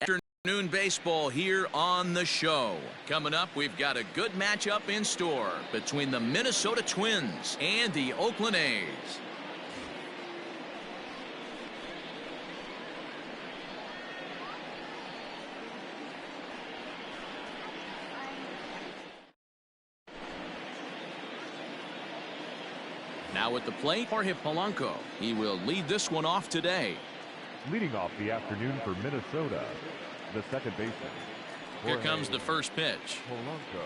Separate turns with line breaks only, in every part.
Afternoon baseball here on the show. Coming up, we've got a good matchup in store between the Minnesota Twins and the Oakland A's. Now at the plate, Jorge Polanco. He will lead this one off today.
Leading off the afternoon for Minnesota, the second baseman.
Here comes the first pitch.
Polanco.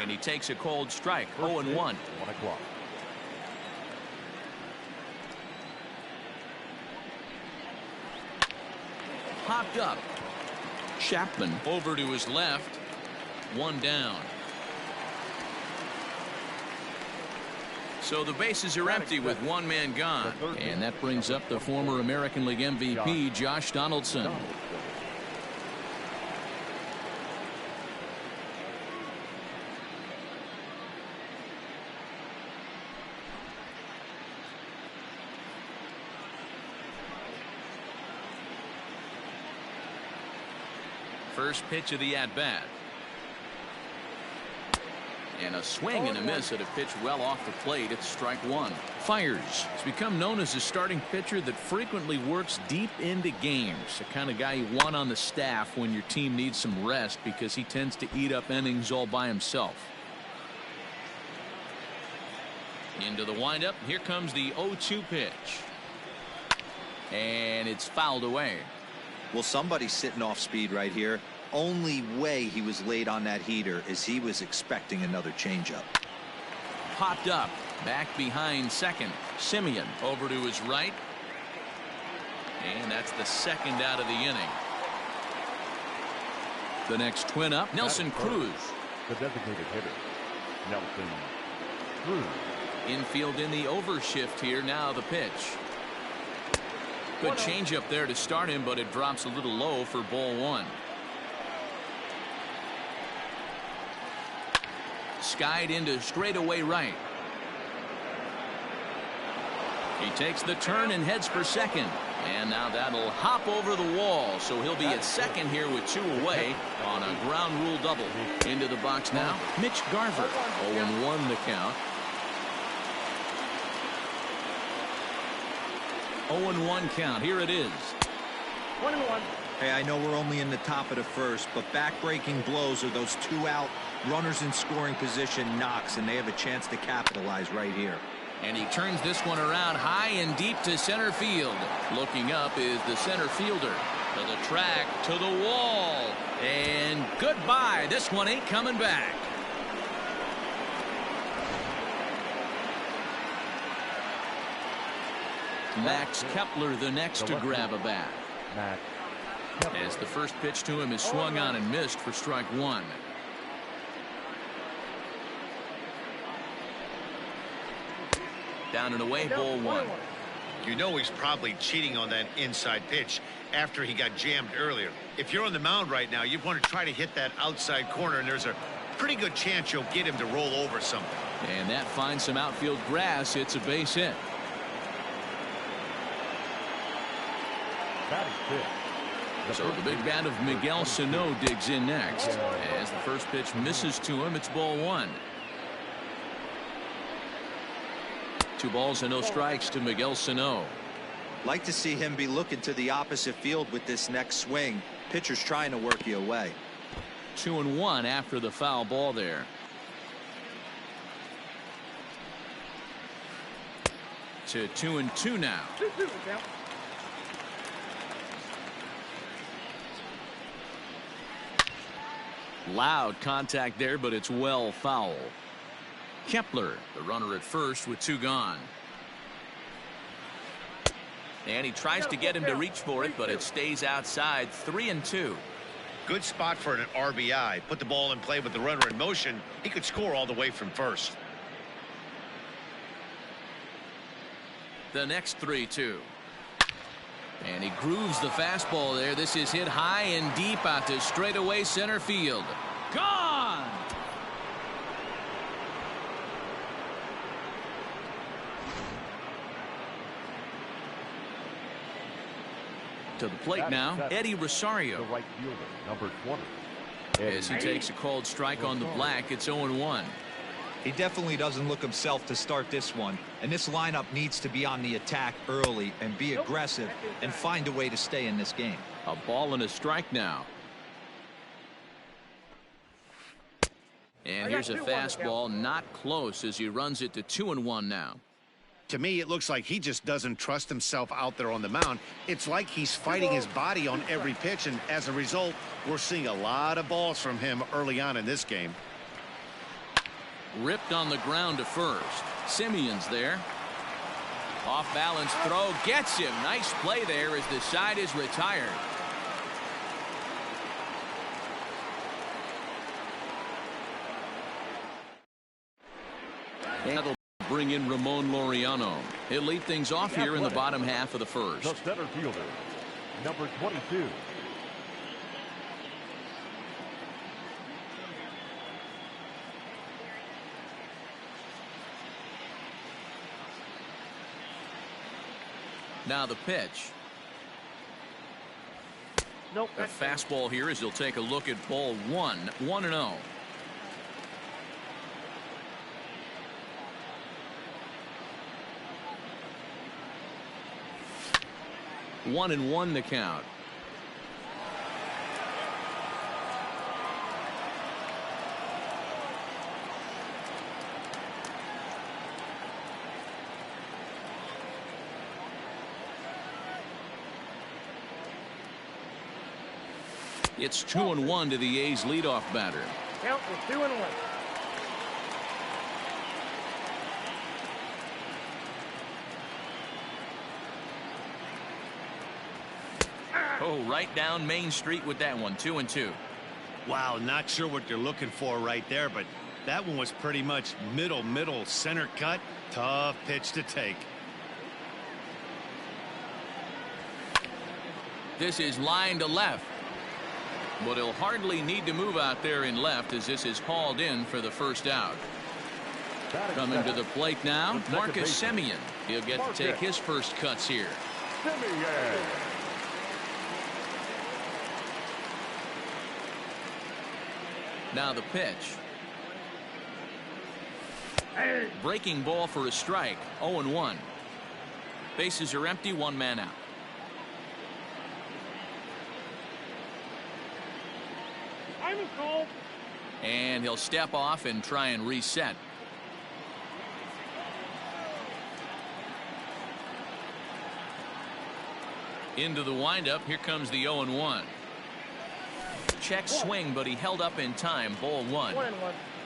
And he takes a cold strike. 0-1.
1 o'clock.
Popped up. Chapman over to his left. One down. So the bases are empty with one man gone. And that brings up the former American League MVP, Josh Donaldson. First pitch of the at-bat. And a swing and a miss at a pitch well off the plate. It's strike one. Fires. He's become known as a starting pitcher that frequently works deep into games. The kind of guy you want on the staff when your team needs some rest because he tends to eat up innings all by himself. Into the windup. Here comes the 0-2 pitch. And it's fouled away.
Well, somebody's sitting off speed right here. Only way he was late on that heater is he was expecting another changeup.
Popped up. Back behind second. Simeon over to his right. And that's the second out of the inning. The next twin up, Nelson Cruz.
The designated hitter, Nelson Cruz.
Infield in the overshift here. Now the pitch. Good changeup there to start him, but it drops a little low for ball one. Skied into straightaway right. He takes the turn and heads for second. And now that'll hop over the wall. So he'll be at second here with two away on a ground rule double. Into the box now, Mitch Garver. 0-1 the count. 0-1 count. Here it is.
1-1.
Hey, I know we're only in the top of the first, but back-breaking blows are those two out runners in scoring position knocks, and they have a chance to capitalize right here.
And he turns this one around high and deep to center field. Looking up is the center fielder. To the track, to the wall. And goodbye. This one ain't coming back. Max Kepler the next to grab a bat. As the first pitch to him is swung on and missed for strike one. Down and away, ball one.
You know he's probably cheating on that inside pitch after he got jammed earlier. If you're on the mound right now, you want to try to hit that outside corner, and there's a pretty good chance you'll get him to roll over something.
And that finds some outfield grass. It's a base hit. So the big bat of Miguel Sano digs in next. As the first pitch misses to him, it's ball one. 2 balls and no strikes to Miguel Sano.
Like to see him be looking to the opposite field with this next swing. Pitcher's trying to work you away.
2-1 after the foul ball there. To 2-2 now. Loud contact there, but it's well foul. Kepler, the runner at first with 2 gone. And he tries to get him to reach for it, but it stays outside. 3-2.
Good spot for an RBI. Put the ball in play with the runner in motion. He could score all the way from first.
The next 3-2. And he grooves the fastball there. This is hit high and deep out to straightaway center field. Gone! To the plate now, Eddie Rosario.
The right fielder, number 20.
As he takes a called strike on the black, it's 0-1.
He definitely doesn't look himself to start this one, and this lineup needs to be on the attack early and be aggressive and find a way to stay in this game.
A ball and a strike now. And here's a fastball not close as he runs it to 2-1 now.
To me, it looks like he just doesn't trust himself out there on the mound. It's like he's fighting his body on every pitch, and as a result, we're seeing a lot of balls from him early on in this game.
Ripped on the ground to first. Simeon's there. Off balance throw gets him. Nice play there as the side is retired. And that'll bring in Ramon Laureano. He'll lead things off here in the bottom half of the first.
The center fielder, number 22.
Now the pitch.
Nope.
A fastball here as he'll take a look at ball one. 1-0. One and one the count. It's 2-1 to the A's leadoff batter.
Count is 2-1.
Oh, right down Main Street with that one. 2-2.
Wow, not sure what you're looking for right there, but that one was pretty much middle center cut. Tough pitch to take.
This is line to left. But he'll hardly need to move out there in left as this is hauled in for the first out. Coming to the plate now, Marcus Semien. He'll get to take his first cuts here. Now the pitch. Breaking ball for a strike. 0-1. Bases are empty. One man out. And he'll step off and try and reset. Into the windup. Here comes the 0-1. Check swing, but he held up in time. Ball one.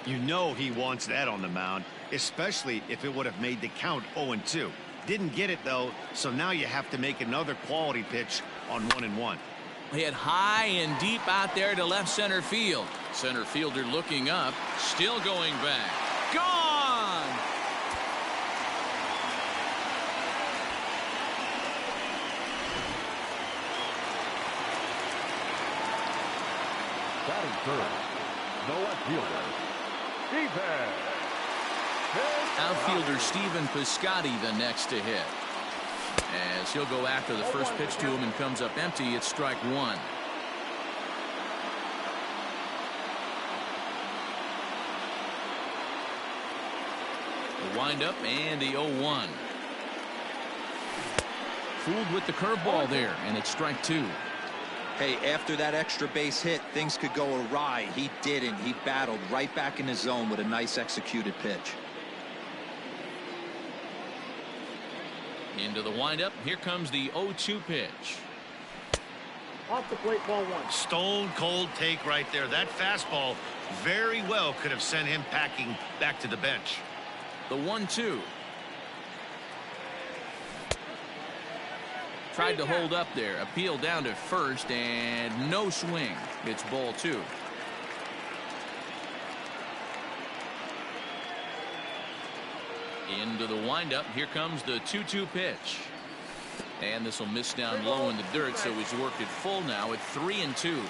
You know he wants that on the mound, especially if it would have made the count 0-2. Didn't get it, though, so now you have to make another quality pitch on 1-1.
Hit high and deep out there to left center field. Center fielder looking up, still going back. Gone!
Batting third, the left fielder, Stephen.
Outfielder Stephen Piscotty the next to hit. As he'll go after the first pitch to him and comes up empty, it's strike one. The windup and the 0-1. Fooled with the curveball there, and it's strike two.
Hey, after that extra base hit, things could go awry. He didn't. He battled right back in his zone with a nice executed pitch.
Into the windup. Here comes the 0-2 pitch.
Off the plate, ball one.
Stone cold take right there. That fastball very well could have sent him packing back to the bench.
The 1-2. Tried to hold up there. Appeal down to first and no swing. It's ball two. Into the windup. Here comes the 2-2 pitch. And this will miss down low in the dirt, so he's worked it full now at 3-2.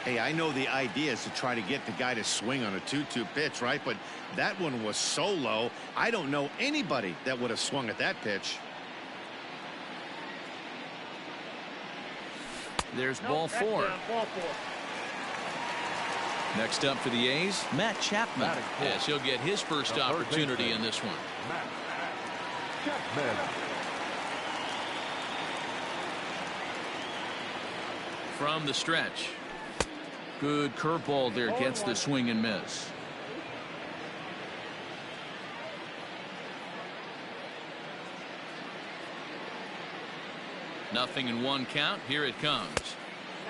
Hey, I know the idea is to try to get the guy to swing on a 2-2 pitch, right? But that one was so low, I don't know anybody that would have swung at that pitch.
There's ball 4.
Ball 4.
Next up for the A's, Matt Chapman. Yes, he'll get his first opportunity in this one.
Matt Chapman.
From the stretch. Good curveball there, gets the swing and miss. Nothing in 1 count. Here it comes.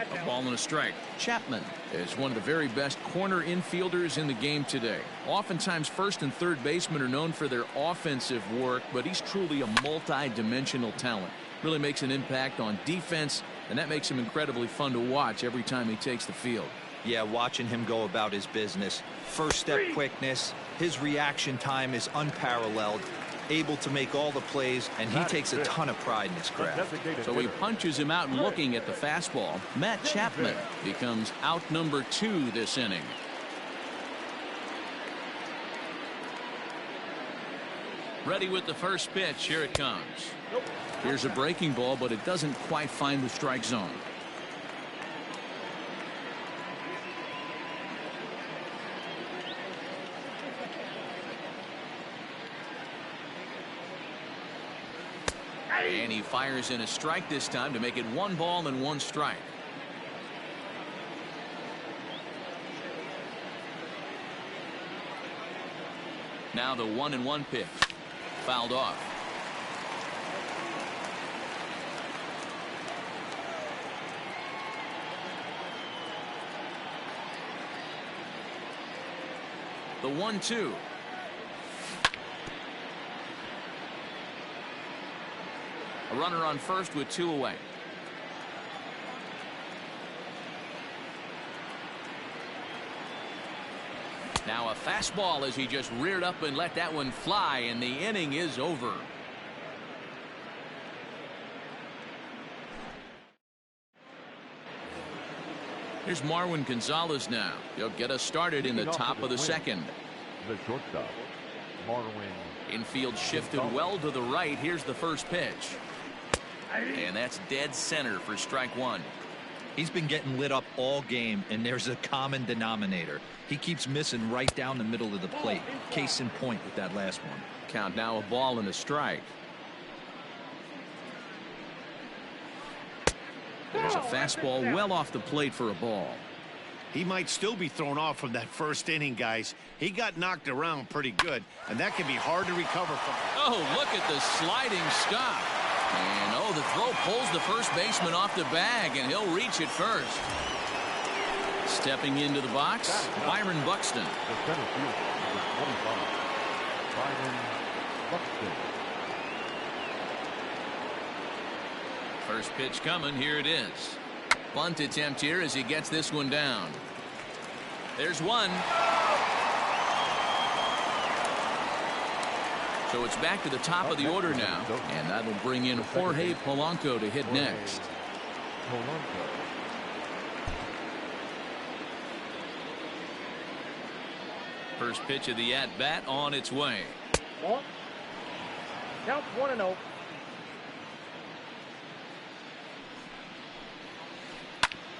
A ball and a strike. Chapman is one of the very best corner infielders in the game today. Oftentimes first and third basemen are known for their offensive work, but he's truly a multi-dimensional talent. Really makes an impact on defense, and that makes him incredibly fun to watch every time he takes the field.
Yeah, watching him go about his business. First step quickness. His reaction time is unparalleled. Able to make all the plays, and he takes a ton of pride in his craft.
So he punches him out looking at the fastball. Matt Chapman becomes out number 2 this inning. Ready with the first pitch. Here it comes. Here's a breaking ball, but it doesn't quite find the strike zone. And he fires in a strike this time to make it 1 ball and 1 strike. Now the 1-1 pitch. Fouled off. The 1-2. A runner on first with 2 away. Now a fastball as he just reared up and let that one fly, and the inning is over. Here's Marwin Gonzalez now. He'll get us started in the top of the second.
The shortstop, Marwin.
Infield shifted well to the right. Here's the first pitch. And that's dead center for strike 1.
He's been getting lit up all game, and there's a common denominator. He keeps missing right down the middle of the plate. Case in point with that last one.
Count now a ball and a strike. There's a fastball well off the plate for a ball.
He might still be thrown off from that first inning, guys. He got knocked around pretty good, and that can be hard to recover from.
Oh, look at the sliding stop. And oh, the throw pulls the first baseman off the bag, and he'll reach it first. Stepping into the box, Byron Buxton.
The center fielder, number 25, Byron Buxton.
First pitch coming. Here it is. Bunt attempt here as he gets this one down. There's one. So it's back to the top of the order now, and that'll bring in Jorge Polanco to hit next. First pitch of the at-bat on its way.
Count 1-0.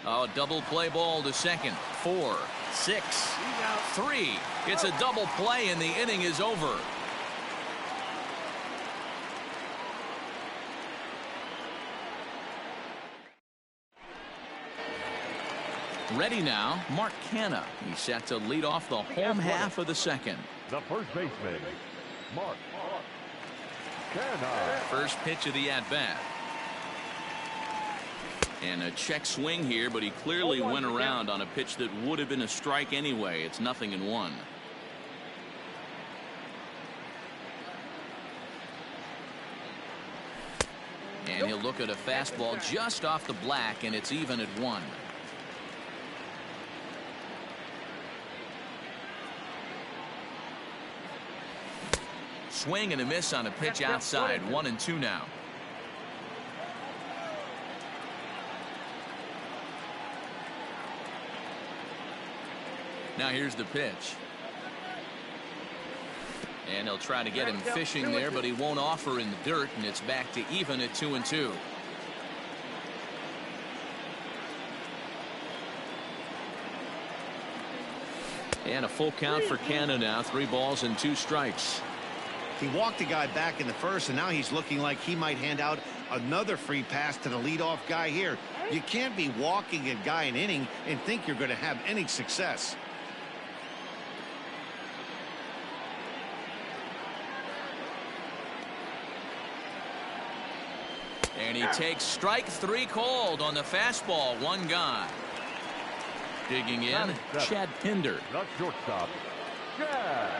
Oh, double play ball to second. 4, 6, 3. It's a double play, and the inning is over. Ready now, Mark Canha. He's set to lead off the home half of the second.
The first baseman, Mark Canha.
First pitch of the at-bat. And a check swing here, but he clearly went around on a pitch that would have been a strike anyway. It's 0-1. And he'll look at a fastball just off the black, and it's even at 1. Swing and a miss on a pitch outside. 1-2 now. Now here's the pitch. And he'll try to get him fishing there, but he won't offer in the dirt, and it's back to even at 2-2. And a full count for Canada now. 3 balls and 2 strikes.
He walked the guy back in the first, and now he's looking like he might hand out another free pass to the leadoff guy here. You can't be walking a guy an inning and think you're going to have any success.
And he takes strike 3 called on the fastball. 1 gone. Digging in, Chad Pinder.
The shortstop, Chad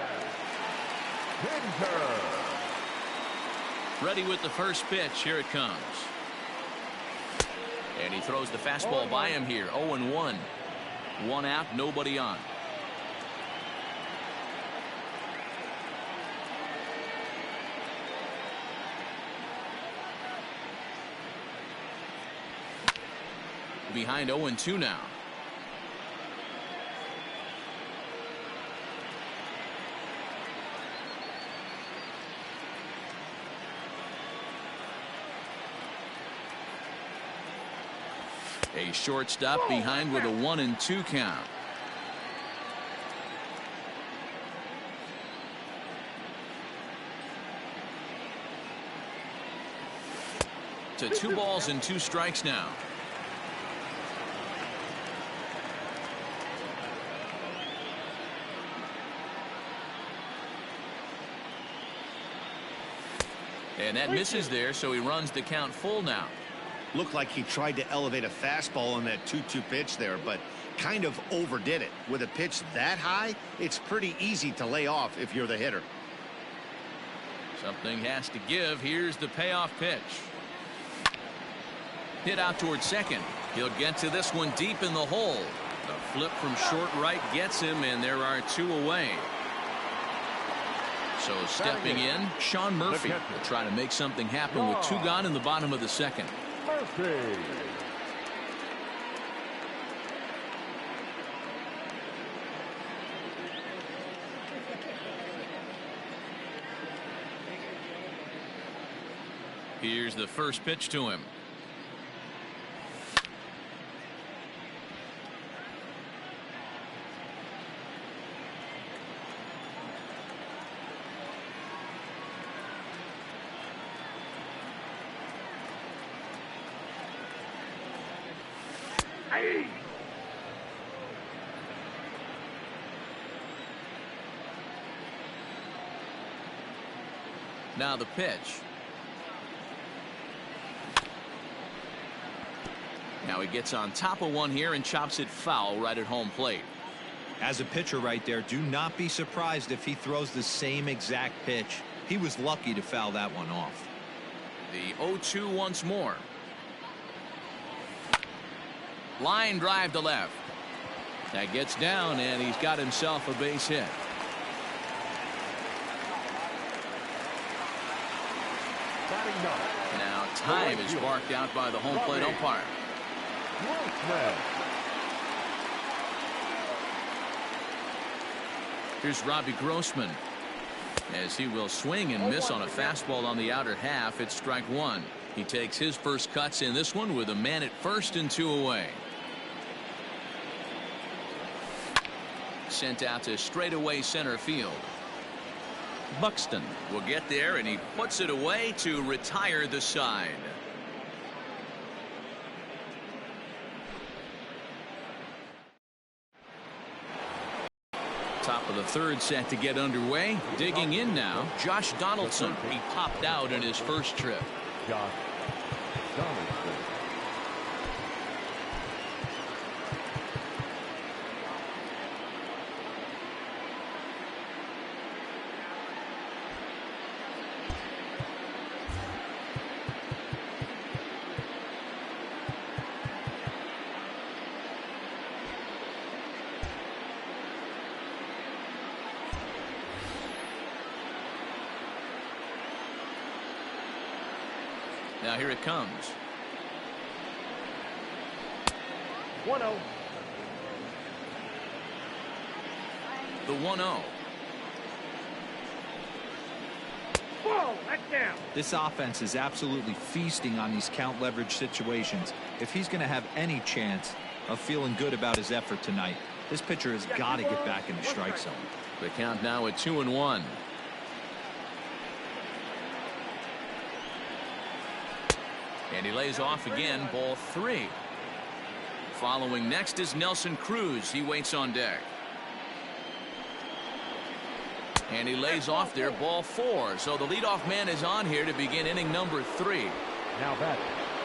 Pinder.
Ready with the first pitch. Here it comes. And he throws the fastball by him here. 0-1. 1 out, nobody on. Behind 0-2 now. A shortstop behind with a 1-2 count. To 2 balls and 2 strikes now. And that misses there, so he runs the count full now.
Looked like he tried to elevate a fastball on that 2-2 pitch there, but kind of overdid it. With a pitch that high, it's pretty easy to lay off if you're the hitter.
Something has to give. Here's the payoff pitch. Hit out towards second. He'll get to this one deep in the hole. The flip from short right gets him, and there are 2 away. So stepping in, Sean Murphy will try to make something happen with 2 gone in the bottom of the second.
Murphy.
Here's the first pitch to him. Now the pitch. Now he gets on top of one here and chops it foul right at home plate.
As a pitcher right there, do not be surprised if he throws the same exact pitch. He was lucky to foul that one off.
The 0-2 once more. Line drive to left. That gets down, and he's got himself a base hit. Now time is marked out by the home plate umpire. Here's Robbie Grossman, as he will swing and miss on a fastball on the outer half. It's strike 1. He takes his first cuts in this one with a man at first and 2 away. Sent out to straightaway center field. Buxton will get there, and he puts it away to retire the side. Top of the third set to get underway. Digging in now, Josh Donaldson. He popped out in his first trip.
Josh Donaldson.
Now here it comes.
1-0.
The 1-0.
Whoa, that's down.
This offense is absolutely feasting on these count leverage situations. If he's going to have any chance of feeling good about his effort tonight, This pitcher has got to get back in the strike zone.
The count now at 2-1. And he lays off again, ball 3. Following next is Nelson Cruz. He waits on deck. And he lays off there, ball 4. So the leadoff man is on here to begin inning number 3.
Now that.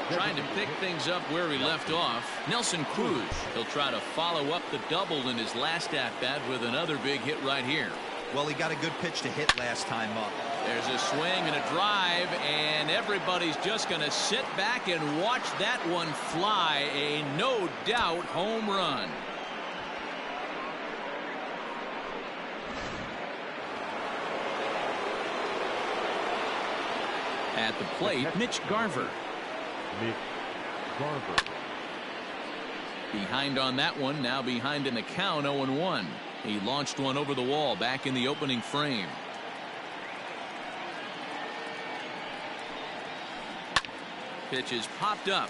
Trying to pick things up where he left off. Nelson Cruz. He'll try to follow up the double in his last at-bat with another big hit right here.
Well, he got a good pitch to hit last time up.
There's a swing and a drive, and everybody's just going to sit back and watch that one fly. A no-doubt home run. At the plate, Mitch Garver. Behind on that one, now behind in the count, 0-1. He launched one over the wall back in the opening frame. Pitch is popped up.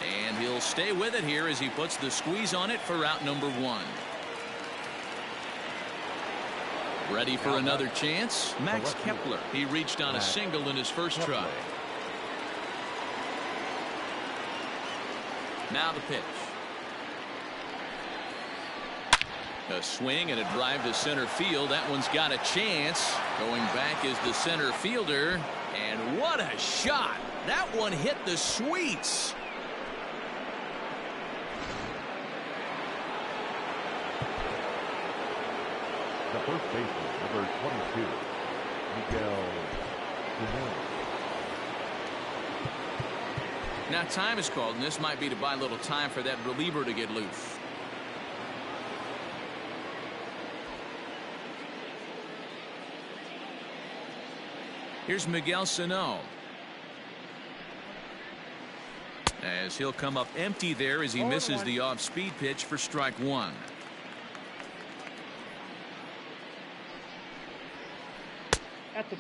And he'll stay with it here as he puts the squeeze on it for out number 1. Ready for another chance? Max Kepler. He reached on a single in his first try. Now the pitch. A swing and a drive to center field. That one's got a chance. Going back is the center fielder. And what a shot. That one hit the sweets.
The first baseman, number 22, Miguel Jimenez.
Now time is called, and this might be to buy a little time for that reliever to get loose. Here's Miguel Sano. As he'll come up empty there as he misses the off-speed pitch for strike 1.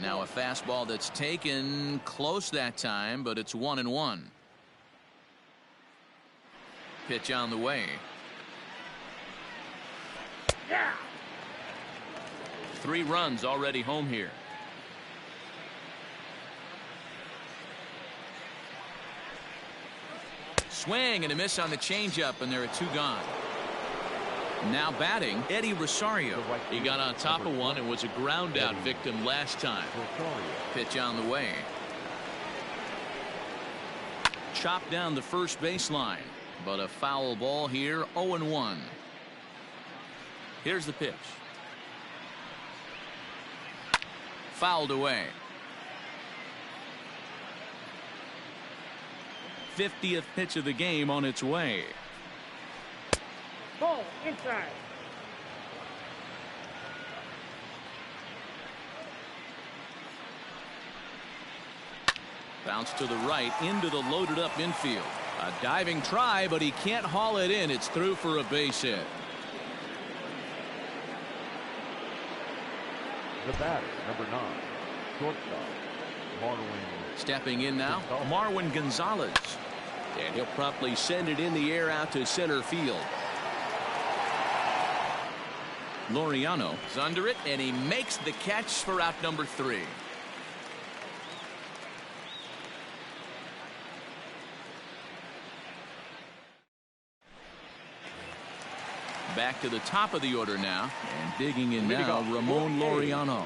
Now a fastball that's taken close that time, but it's 1-1. Pitch on the way.
Yeah.
3 runs already home here. Swing and a miss on the changeup, and there are 2 gone. Now batting, Eddie Rosario. He got on top of one and was a ground out victim last time. Pitch on the way. Chopped down the first baseline, but a foul ball here, 0-1. Here's the pitch. Fouled away. 50th pitch of the game on its way.
Ball inside.
Bounce to the right into the loaded up infield. A diving try, but he can't haul it in. It's through for a base hit.
The batter, number 9, shortstop, Marwin.
Stepping in now, Marwin Gonzalez. And he'll promptly send it in the air out to center field. Laureano is under it, and he makes the catch for out number 3. Back to the top of the order now, and digging in now, Ramon Laureano.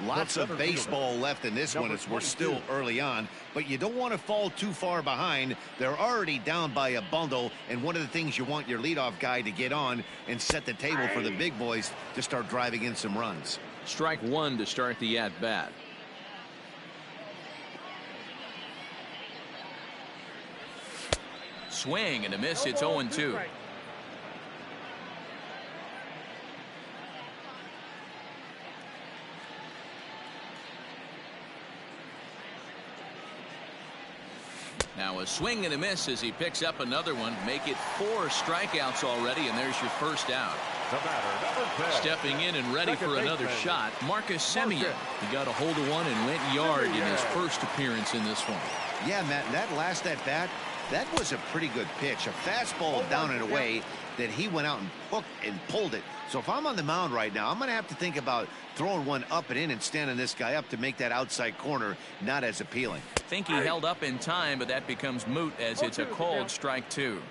Lots of baseball left in this one as we're still early on, but you don't want to fall too far behind. They're already down by a bundle, and one of the things you want your leadoff guy to get on and set the table for the big boys to start driving in some runs.
Strike 1 to start the at-bat. Swing and a miss. It's 0-2. Now a swing and a miss as he picks up another one. Make it 4 strikeouts already, and there's your first out.
The batter, number 10.
Stepping in and ready for another shot, Marcus Semien. He got a hold of one and went yard in his first appearance in this one.
Yeah, Matt, that last at bat, That was a pretty good pitch. A fastball down and away that he went out and hooked and pulled it. So if I'm on the mound right now, I'm going to have to think about throwing one up and in and standing this guy up to make that outside corner not as appealing.
I think he held up in time, but that becomes moot as it's a called strike 2.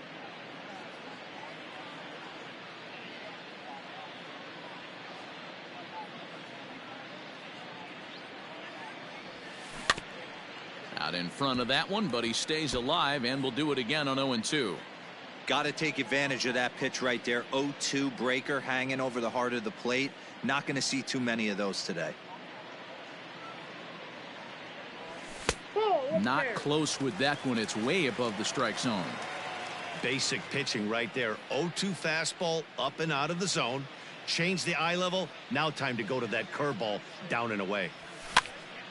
Out in front of that one, but he stays alive and will do it again on 0-2.
Got to take advantage of that pitch right there. 0-2 breaker hanging over the heart of the plate. Not going to see too many of those today.
Not close with that one. It's way above the strike zone.
Basic pitching right there. 0-2 fastball up and out of the zone. Change the eye level. Now time to go to that curveball down and away.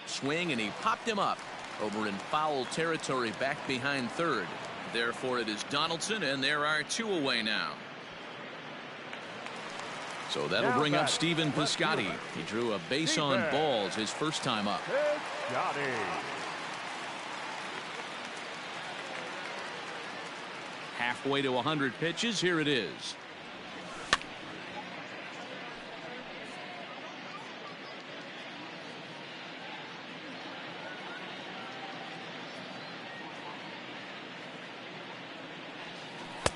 Swing, and he popped him up over in foul territory back behind third. Therefore, it is Donaldson, and there are 2 away now. So that'll bring up Stephen Piscotty. He drew a base on balls his first time up. Halfway to 100 pitches. Here it is.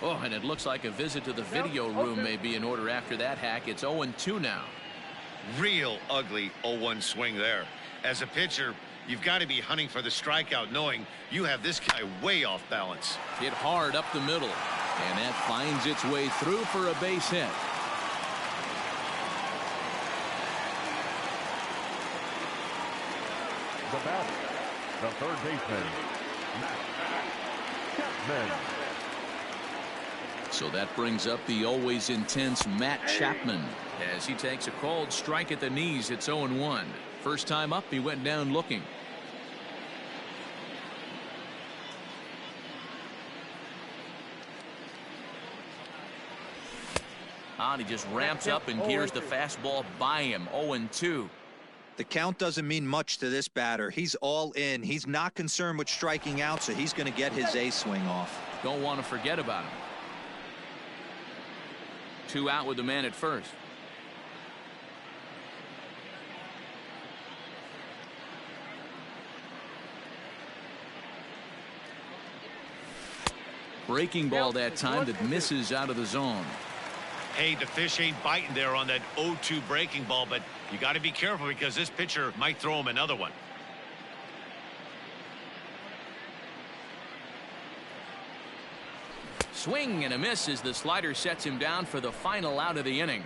Oh, and it looks like a visit to the video room may be in order after that hack. It's 0-2 now.
Real ugly 0-1 swing there. As a pitcher, you've got to be hunting for the strikeout, knowing you have this guy way off balance.
Hit hard up the middle, and that finds its way through for a base hit.
The batter, the third baseman, Chapman.
So that brings up the always intense Matt Chapman as he takes a called strike at the knees. It's 0-1. First time up, he went down looking. And he just ramps up and gears the fastball by him. 0-2.
The count doesn't mean much to this batter. He's all in. He's not concerned with striking out, so he's going to get his A swing off.
Don't want to forget about him. 2 out with the man at first. Breaking ball that time that misses out of the zone.
Hey, the fish ain't biting there on that 0-2 breaking ball, but you got to be careful because this pitcher might throw him another one.
Swing and a miss as the slider sets him down for the final out of the inning.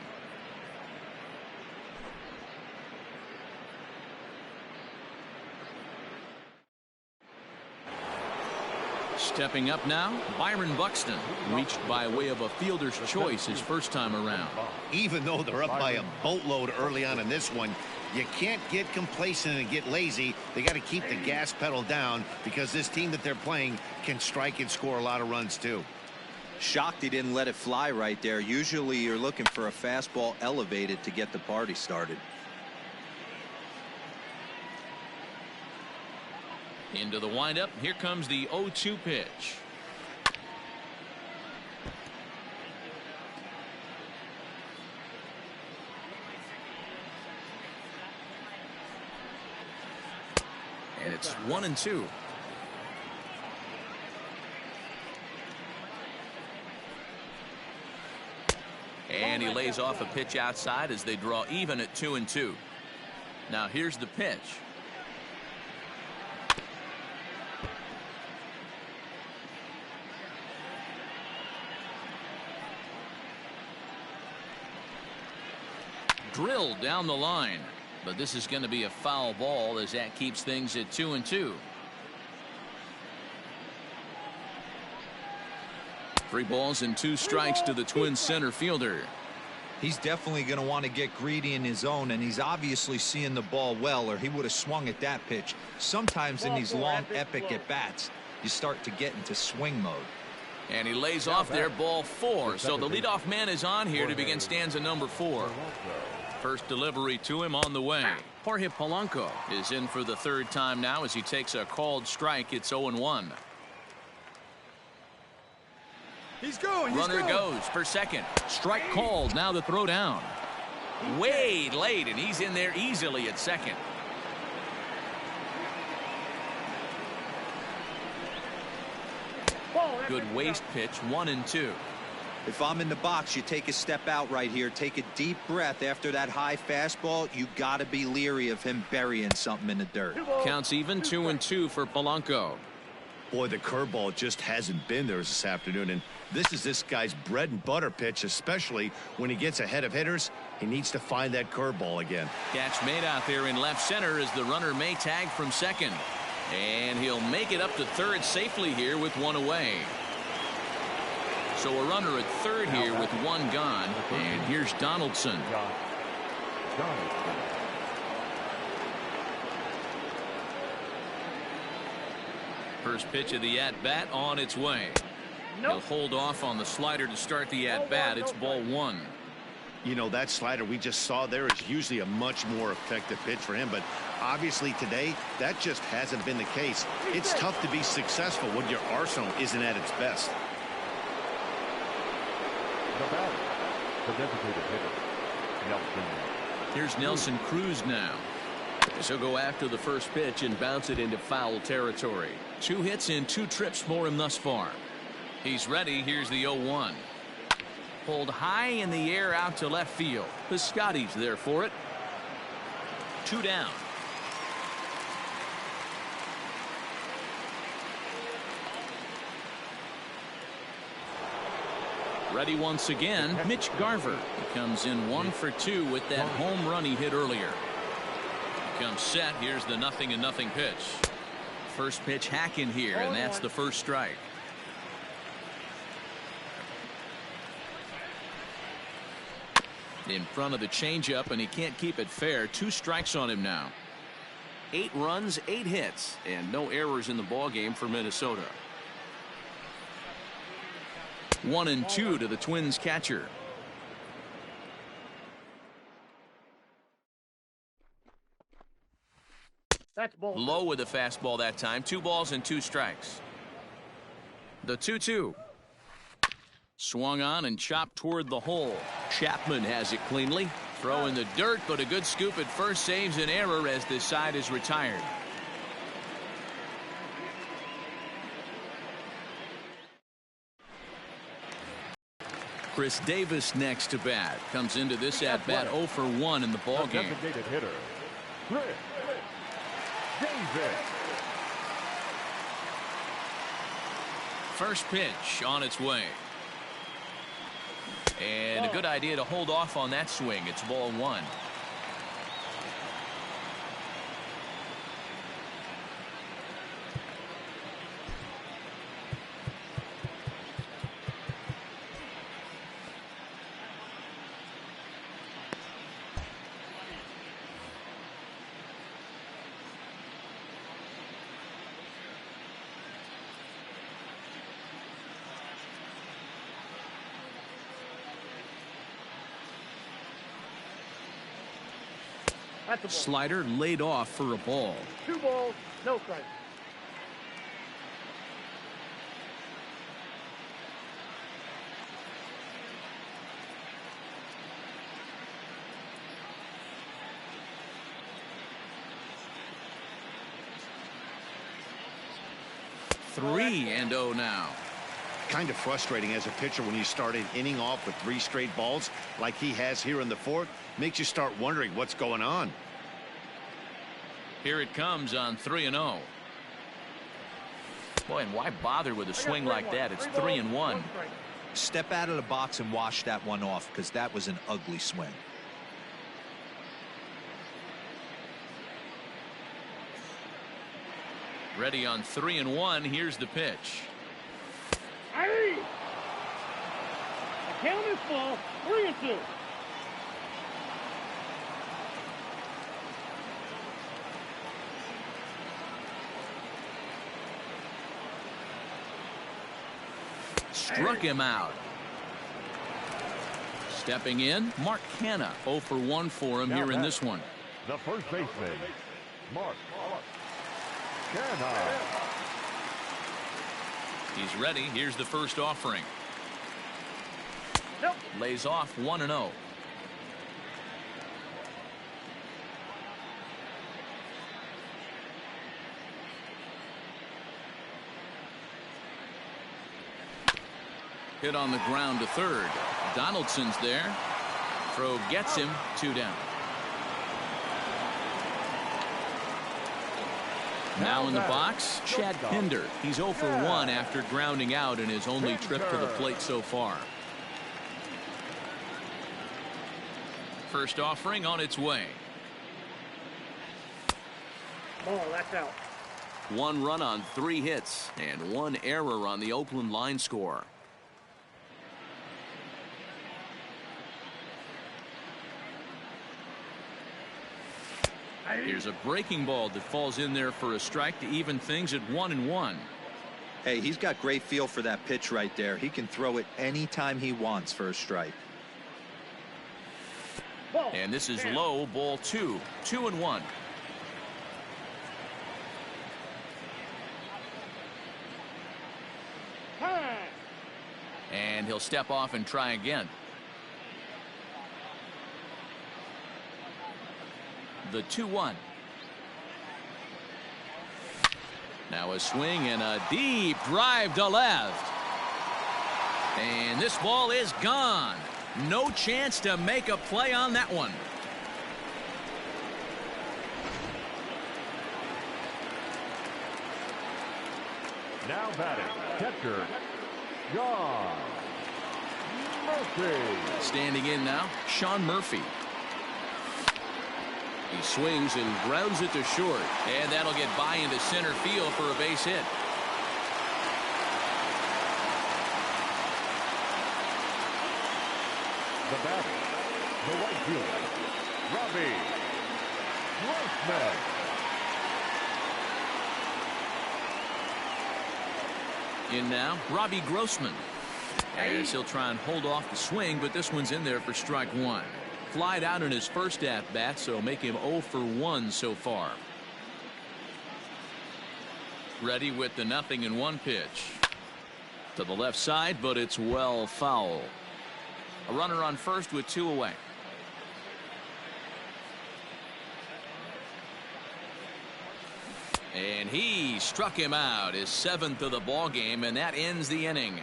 Stepping up now, Byron Buxton, reached by way of a fielder's choice his first time around.
Even though they're up by a boatload early on in this one, you can't get complacent and get lazy. They got to keep the gas pedal down because this team that they're playing can strike and score a lot of runs too.
Shocked he didn't let it fly right there. Usually you're looking for a fastball elevated to get the party started.
Into the windup. Here comes the 0-2 pitch. And it's 1-2. And he lays off a pitch outside as they draw even at 2-2. Now here's the pitch. Drilled down the line, but this is going to be a foul ball as that keeps things at 2-2. 3 balls and 2 strikes to the Twins center fielder.
He's definitely going to want to get greedy in his zone, and he's obviously seeing the ball well, or he would have swung at that pitch. Sometimes in these long epic at bats, you start to get into swing mode.
And he lays off there, ball 4. So the leadoff man is on here to begin stanza number 4. First delivery to him on the way. Jorge Polanco is in for the 3rd time now as he takes a called strike. It's 0-1.
He's going.
Runner goes for second. Strike called. Now the throw down. Way late, and he's in there easily at second. Good waste pitch, 1-2.
If I'm in the box, you take a step out right here. Take a deep breath after that high fastball. You got to be leery of him burying something in the dirt.
Counts even, 2-2 for Polanco.
Boy, the curveball just hasn't been there this afternoon, and this is this guy's bread and butter pitch, especially when he gets ahead of hitters. He needs to find that curveball again.
Catch made out there in left center as the runner may tag from second. And he'll make it up to third safely here with one away. So a runner at third here with one gone. And here's Donaldson. First pitch of the at-bat on its way. He'll hold off on the slider to start the at-bat. It's ball one.
You know, that slider we just saw there is usually a much more effective pitch for him, but obviously today that just hasn't been the case. It's tough to be successful when your arsenal isn't at its best.
The batter, the designated hitter, Nelson.
Here's Nelson Cruz now. So go after the first pitch and bounce it into foul territory. 2 hits in 2 trips for him thus far. He's ready. Here's the 0-1. Pulled high in the air out to left field. Piscotty's there for it. 2 down. Ready once again, Mitch Garver. He comes in 1 for 2 with that home run he hit earlier. He comes set. Here's the 0-0 pitch. First pitch hack in here, and that's the first strike. In front of the changeup, and he can't keep it fair. 2 strikes on him now. 8 runs, 8 hits, and no errors in the ballgame for Minnesota. 1-2 to the Twins catcher.
That's ball.
Low with a fastball that time. 2 balls and 2 strikes. The 2-2. Swung on and chopped toward the hole. Chapman has it cleanly. Throw in the dirt, but a good scoop at first saves an error as this side is retired. Chris Davis next to bat. Comes into this at bat 0 for 1 in the ballgame.
Designated hitter, Chris Davis.
First pitch on its way. And a good idea to hold off on that swing. It's ball 1.
That's a ball.
Slider laid off for a ball.
2 balls, no strikes.
Three and 0 now.
Kind of frustrating as a pitcher when you start an inning off with 3 straight balls like he has here in the 4th. Makes you start wondering what's going on.
Here it comes on 3-0. Boy, and why bother with a swing like that? It's 3-1.
Step out of the box and wash that one off, because that was an ugly swing.
Ready on 3-1. Here's the pitch.
Hey! The count is full. 3-2.
Struck him out. Stepping in, Mark Canha. 0 for 1 for him here in this one.
The first baseman, Mark Canha.
He's ready. Here's the first offering.
Nope.
Lays off 1-0. Hit on the ground to third. Donaldson's there. Throw gets him. 2 down. Now in the box, Chad Pinder. He's 0 for 1 after grounding out in his only trip to the plate so far. First offering on its way.
Ball, that's out.
1 run on 3 hits and 1 error on the Oakland line score. Here's a breaking ball that falls in there for a strike to even things at 1-1.
Hey, he's got great feel for that pitch right there. He can throw it anytime he wants for a strike.
Ball.
And this is low, ball 2. 2-1.
Time.
And he'll step off and try again. The 2-1. Now a swing and a deep drive to left. And this ball is gone. No chance to make a play on that one.
Now batting, catcher, John Murphy.
Standing in now, Sean Murphy. He swings and grounds it to short, and that'll get by into center field for a base hit.
The batter, the right fielder, Robbie Grossman.
In now, Robbie Grossman. As he'll try and hold off the swing, but this one's in there for strike 1. Flied out in his first at-bat, so make him 0 for 1 so far. Ready with the 0-1 pitch. To the left side, but it's well foul. A runner on first with 2 away. And he struck him out, his 7th of the ball game, and that ends the inning.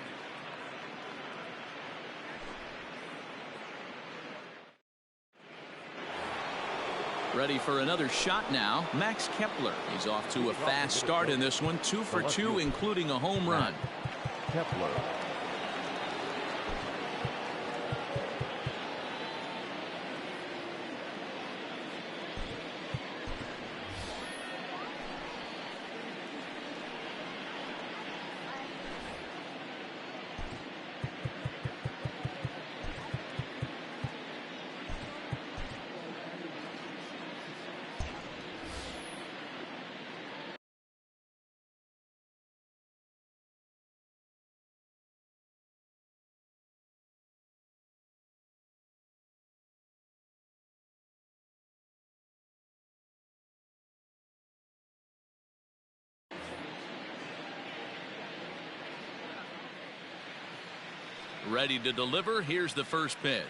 Ready for another shot now, Max Kepler. He's off to a fast start in this one, 2 for 2, including a home run.
Kepler.
Ready to deliver. Here's the first pitch.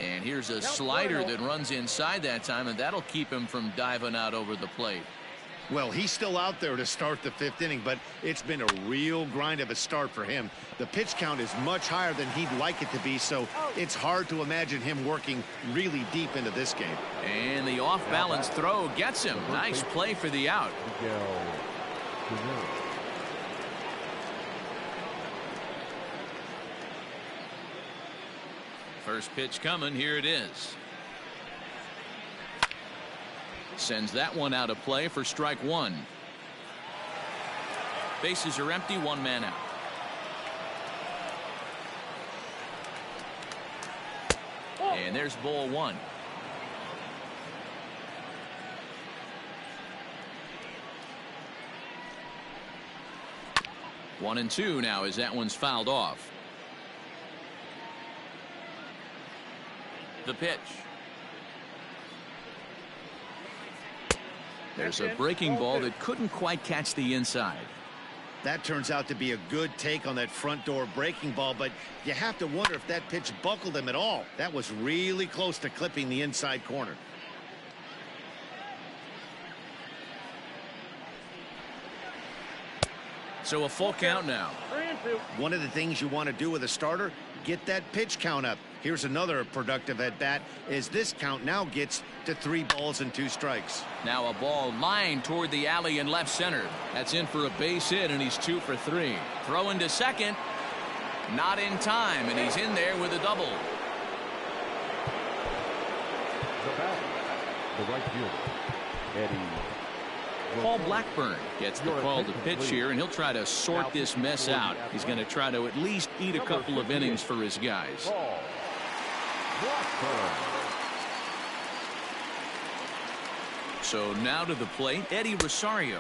And here's a slider that runs inside that time, and that'll keep him from diving out over the plate.
Well, he's still out there to start the 5th inning, but it's been a real grind of a start for him. The pitch count is much higher than he'd like it to be, so it's hard to imagine him working really deep into this game.
And the off-balance throw gets him. Nice play for the out. First pitch coming. Here it is. Sends that one out of play for strike 1. Bases are empty, 1 man out. And there's ball 1. One and 2 now as that one's fouled off. The pitch. There's a breaking ball that couldn't quite catch the inside.
That turns out to be a good take on that front door breaking ball, but you have to wonder if that pitch buckled him at all. That was really close to clipping the inside corner.
So a full count now.
3-2.
One of the things you want to do with a starter, get that pitch count up. Here's another productive at bat as this count now gets to 3 balls and 2 strikes.
Now a ball lined toward the alley in left center. That's in for a base hit, and he's 2 for 3. Throw into second. Not in time, and he's in there with a double.
The batter, the right fielder, Eddie.
Paul Blackburn gets the call to pitch here, and he'll try to sort this mess out. He's going to try to at least eat a couple of innings for his guys.
Paul Blackburn.
So now to the plate, Eddie Rosario.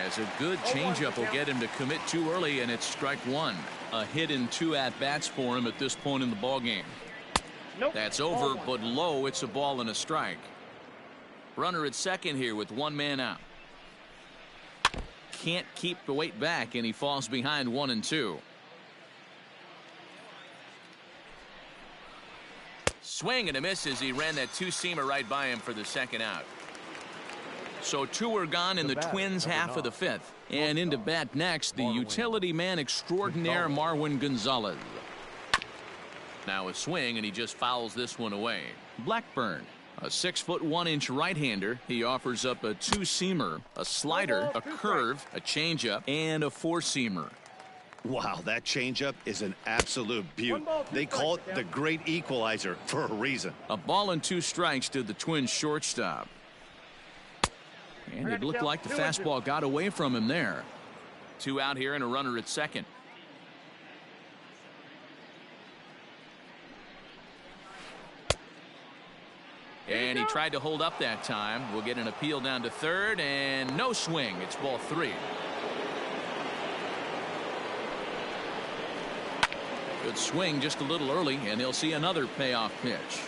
As a good changeup will get him to commit too early, and it's strike 1. A hit in 2 at-bats for him at this point in the ballgame.
Nope.
That's over, but low. It's a ball and a strike. Runner at second here with 1 man out. Can't keep the weight back, and he falls behind 1 and 2. Swing and a miss as he ran that 2-seamer right by him for the second out. So 2 are gone in the Twins' half of the 5th. And into bat next, the utility man extraordinaire Marwin Gonzalez. Now a swing, and he just fouls this one away. Blackburn, a 6'1" right-hander. He offers up a 2-seamer, a slider, a curve, a changeup, and a 4-seamer.
Wow, that changeup is an absolute beaut. They call it the great equalizer for a reason.
A ball and 2 strikes to the Twins shortstop. And it looked like the fastball got away from him there. 2 out here and a runner at second. And he tried to hold up that time. We'll get an appeal down to third, and no swing. It's ball 3. Good swing just a little early, and they'll see another payoff pitch.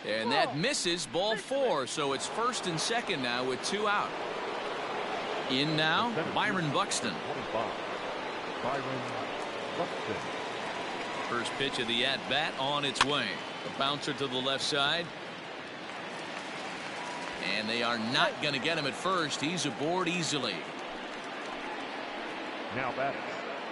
And that misses, ball 4. So it's first and second now with 2 out. In now, Byron Buxton.
25. Byron Buxton.
First pitch of the at-bat on its way. A bouncer to the left side. And they are not going to get him at first. He's aboard easily.
Now batters,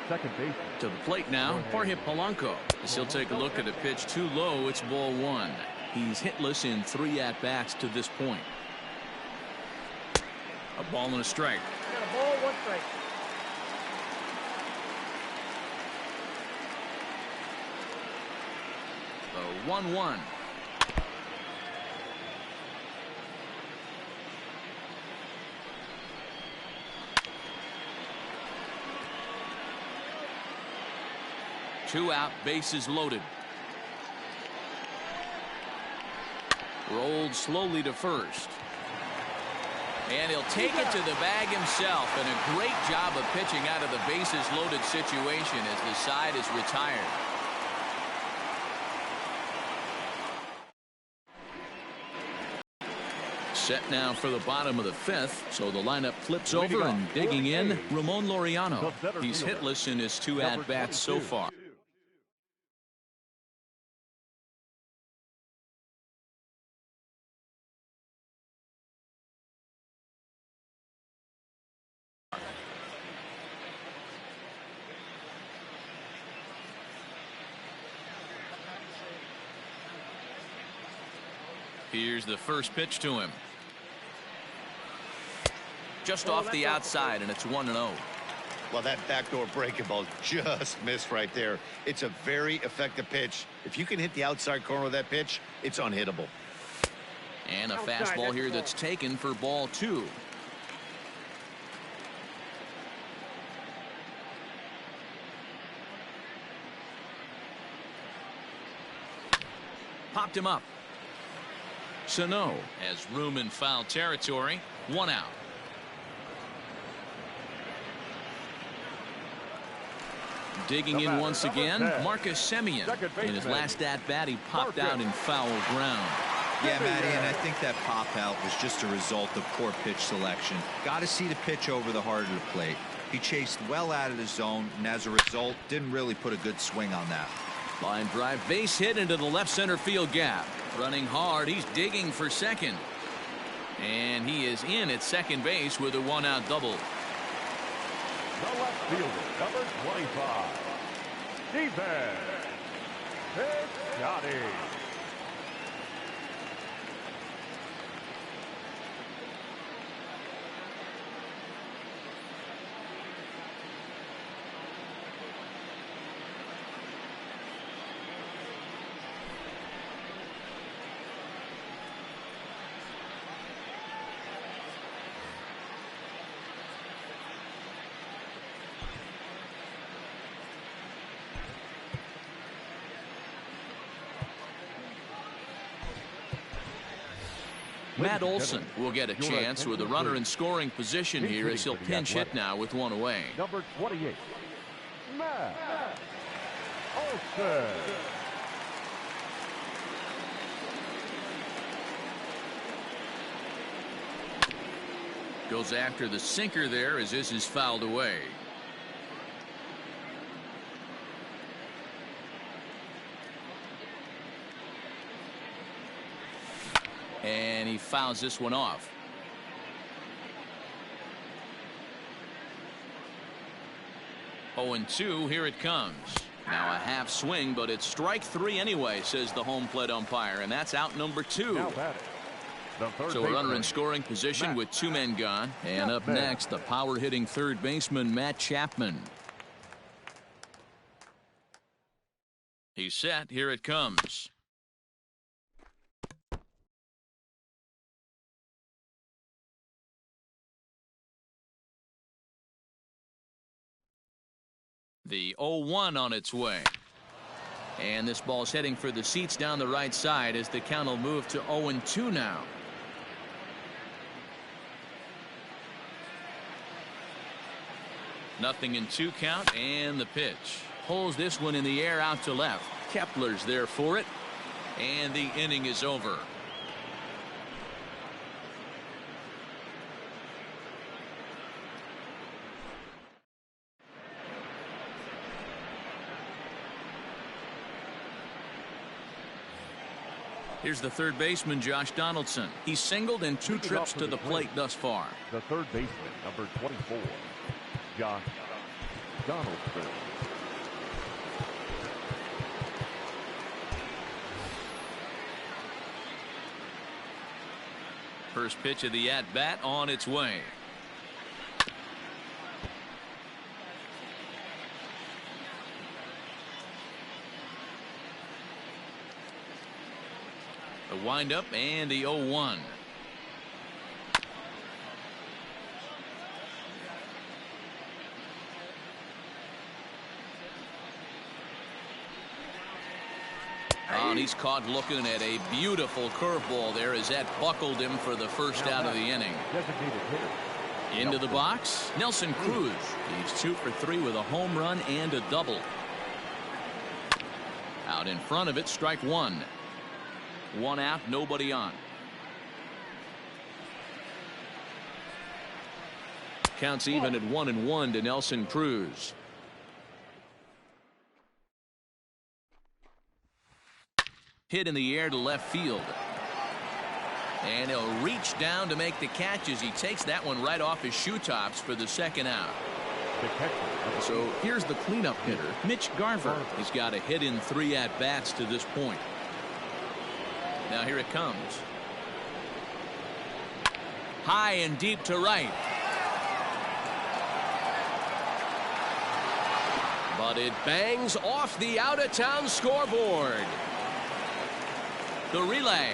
second baseman.
To the plate now, Jorge Polanco. As he'll take a look at a pitch too low, it's ball 1. He's hitless in 3 at-bats to this point. A ball and a strike.
Got a ball, 1 strike.
The 1-1. Two out, bases loaded. Rolled slowly to first. And he'll take it to the bag himself, and a great job of pitching out of the bases loaded situation as the side is retired. Set now for the bottom of the 5th, so the lineup flips over, and digging in, Ramon Laureano. He's hitless in his 2 at-bats so far. Here's the first pitch to him. Just off the outside, and it's 1-0.
Well, that backdoor breaking ball just missed right there. It's a very effective pitch. If you can hit the outside corner of that pitch, it's unhittable.
And a fastball here that's taken for ball 2. Popped him up. Sano has room in foul territory. 1 out. Digging in once again, Marcus Semien. In his last at-bat, he popped out in foul ground.
Yeah, Matty, and I think that pop out was just a result of poor pitch selection. Got to see the pitch over the heart of the plate. He chased well out of the zone, and as a result, didn't really put a good swing on that.
Line drive, base hit into the left center field gap. Running hard, he's digging for second. And he is in at second base with a one-out double.
The left fielder, number 25. Defense. It's Johnny.
Matt Olson will get a chance with a runner in scoring position here as he'll pinch hit now with one away.
Number 28, Matt Olson.
Goes after the sinker there as this is fouled away. And he fouls this one off. Oh, and 2, here it comes. Now a half swing, but it's strike 3 anyway, says the home plate umpire, and that's out number 2.
Now batting, the third
So a runner
baseman,
in scoring position
Matt
with 2 men gone. And up
Chapman.
next, the power-hitting third baseman, Matt Chapman. He's set. Here it comes. The 0-1 on its way. And this ball's heading for the seats down the right side as the count will move to 0-2 now. Nothing in 2 count, and the pitch. Pulls this one in the air out to left. Kepler's there for it, and the inning is over. Here's the third baseman, Josh Donaldson. He's singled in 2 trips to the plate thus far.
The third baseman, number 24, Josh Donaldson.
First pitch of the at-bat on its way. The windup and the 0-1. Oh, and he's caught looking at a beautiful curveball there as that buckled him for the first out of the inning.
Designated hitter.
Into the box, Nelson Cruz. He's 2 for 3 with a home run and a double. Out in front of it, strike 1. 1 out, nobody on. Counts even at 1-1 to Nelson Cruz. Hit in the air to left field. And he'll reach down to make the catch as he takes that one right off his shoe tops for the second out.
The catcher.
So here's the cleanup hitter, Mitch Garver. He's got a hit in 3 at-bats to this point. Now here it comes. High and deep to right. But it bangs off the out-of-town scoreboard. The relay.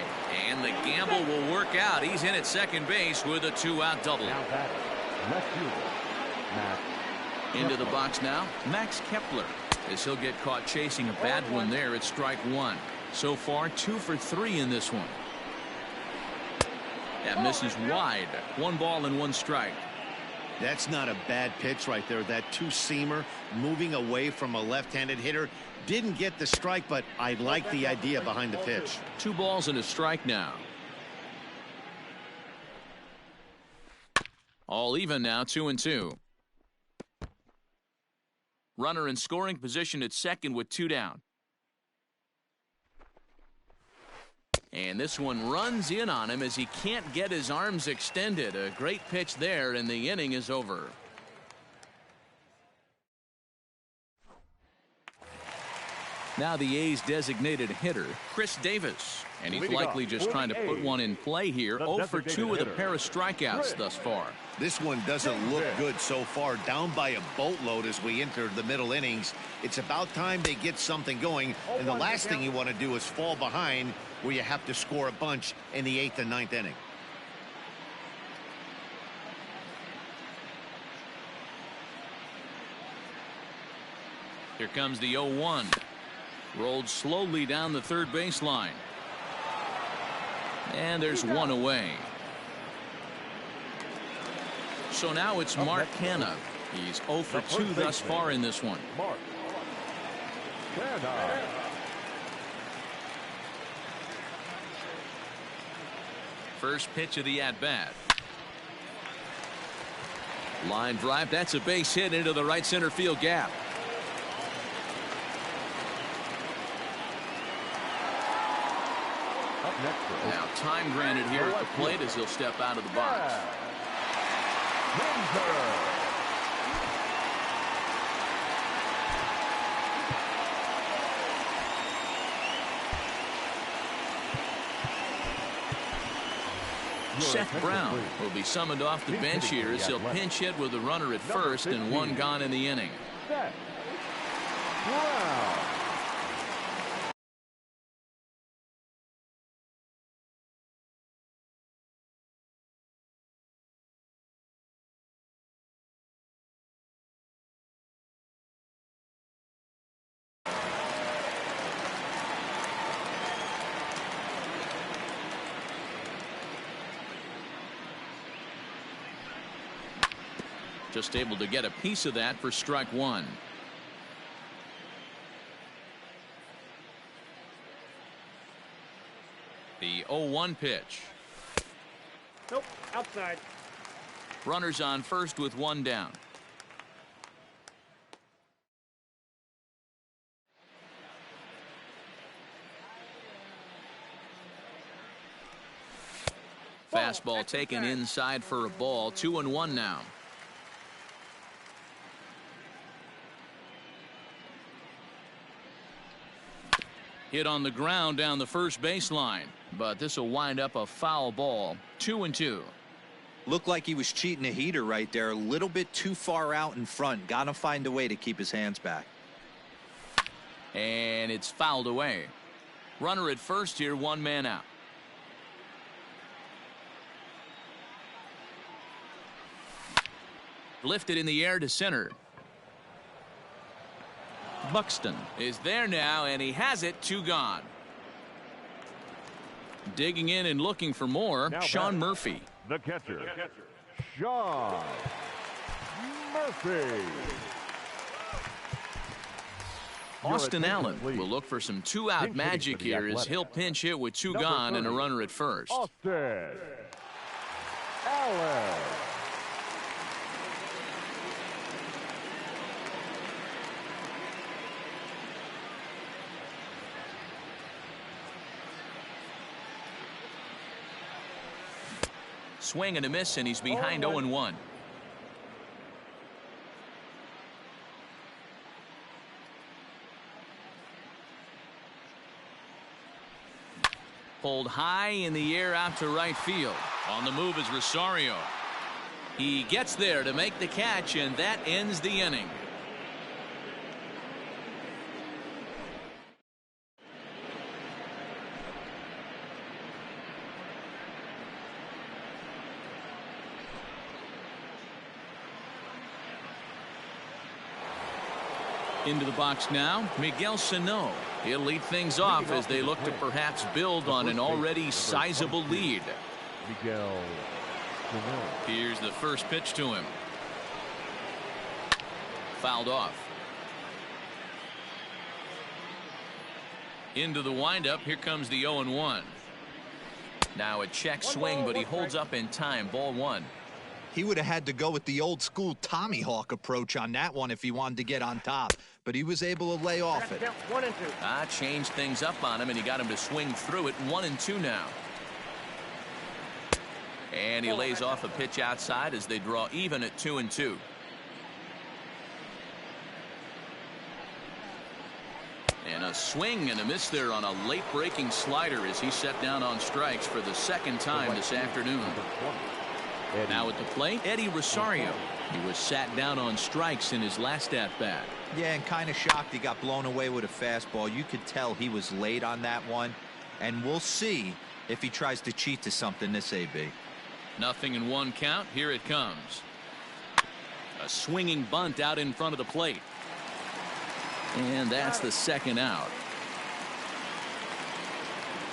And the gamble will work out. He's in at second base with a 2-out double.
Now batting, left fielder, Matt
Into the box now, Max Kepler. As he'll get caught chasing a bad one there at strike 1. So far, 2 for 3 in this one. That misses wide. 1 ball and 1 strike.
That's not a bad pitch right there. That two-seamer moving away from a left-handed hitter. Didn't get the strike, but I like the idea behind the pitch.
2 balls and a strike now. All even now, 2-2. Runner in scoring position at second with 2 down. And this one runs in on him as he can't get his arms extended. A great pitch there, and the inning is over. Now the A's designated hitter, Chris Davis. And he's likely just trying to put one in play here. 0 for 2 with a pair of strikeouts thus far.
This one doesn't look good so far. Down by a boatload as we enter the middle innings. It's about time they get something going. And the last thing you want to do is fall behind where you have to score a bunch in the 8th and 9th inning.
Here comes the 0-1. Rolled slowly down the third baseline. And there's one away. So now it's Mark Canha. He's 0 for 2 thus far in this one.
Mark Canha.
First pitch of the at-bat. Line drive. That's a base hit into the right center field gap. Now time granted here at the plate as he'll step out of the box. Seth Brown will be summoned off the bench here as he'll pinch hit with a runner at first and 1 gone in the inning. Just able to get a piece of that for strike 1. The 0-1 pitch.
Nope, outside.
Runners on first with 1 down. Fastball taken inside for a ball. 2-1 now. Hit on the ground down the first baseline, but this will wind up a foul ball. 2-2.
Looked like he was cheating a heater right there. A little bit too far out in front. Got to find a way to keep his hands back.
And it's fouled away. Runner at first here, 1 man out. Lifted in the air to center. Buxton is there now, and he has it. 2 gone. Digging in and looking for more,
now
Sean Murphy.
The catcher, Sean Murphy.
Austin Allen will look for some 2-out magic here as he'll pinch hit with 2 gone and a runner at first.
Austin Allen.
Swing and a miss, and he's behind 0-1. Pulled high in the air out to right field. On the move is Rosario. He gets there to make the catch, and that ends the inning. Into the box now, Miguel Sano. He'll lead things off as they look to perhaps build on an already sizable lead.
Miguel Sano.
Here's the first pitch to him. fouled off. Into the windup. Here comes the 0-1. Now a check swing, but he holds up in time. Ball 1.
He would have had to go with the old school Tommy Hawk approach on that one if he wanted to get on top, but he was able to lay off it.
1 and 2.
Changed things up on him, and he got him to swing through it. 1-2 now. And he lays off a pitch outside as they draw even at 2-2. And a swing and a miss there on a late breaking slider as he set down on strikes for the second time this afternoon. Now at the plate, Eddie Rosario. He was sat down on strikes in his last at-bat.
Yeah, and kind of shocked he got blown away with a fastball. You could tell he was late on that one, and we'll see if he tries to cheat to something this AB.
0-1 count. Here it comes. A swinging bunt out in front of the plate. And that's the second out.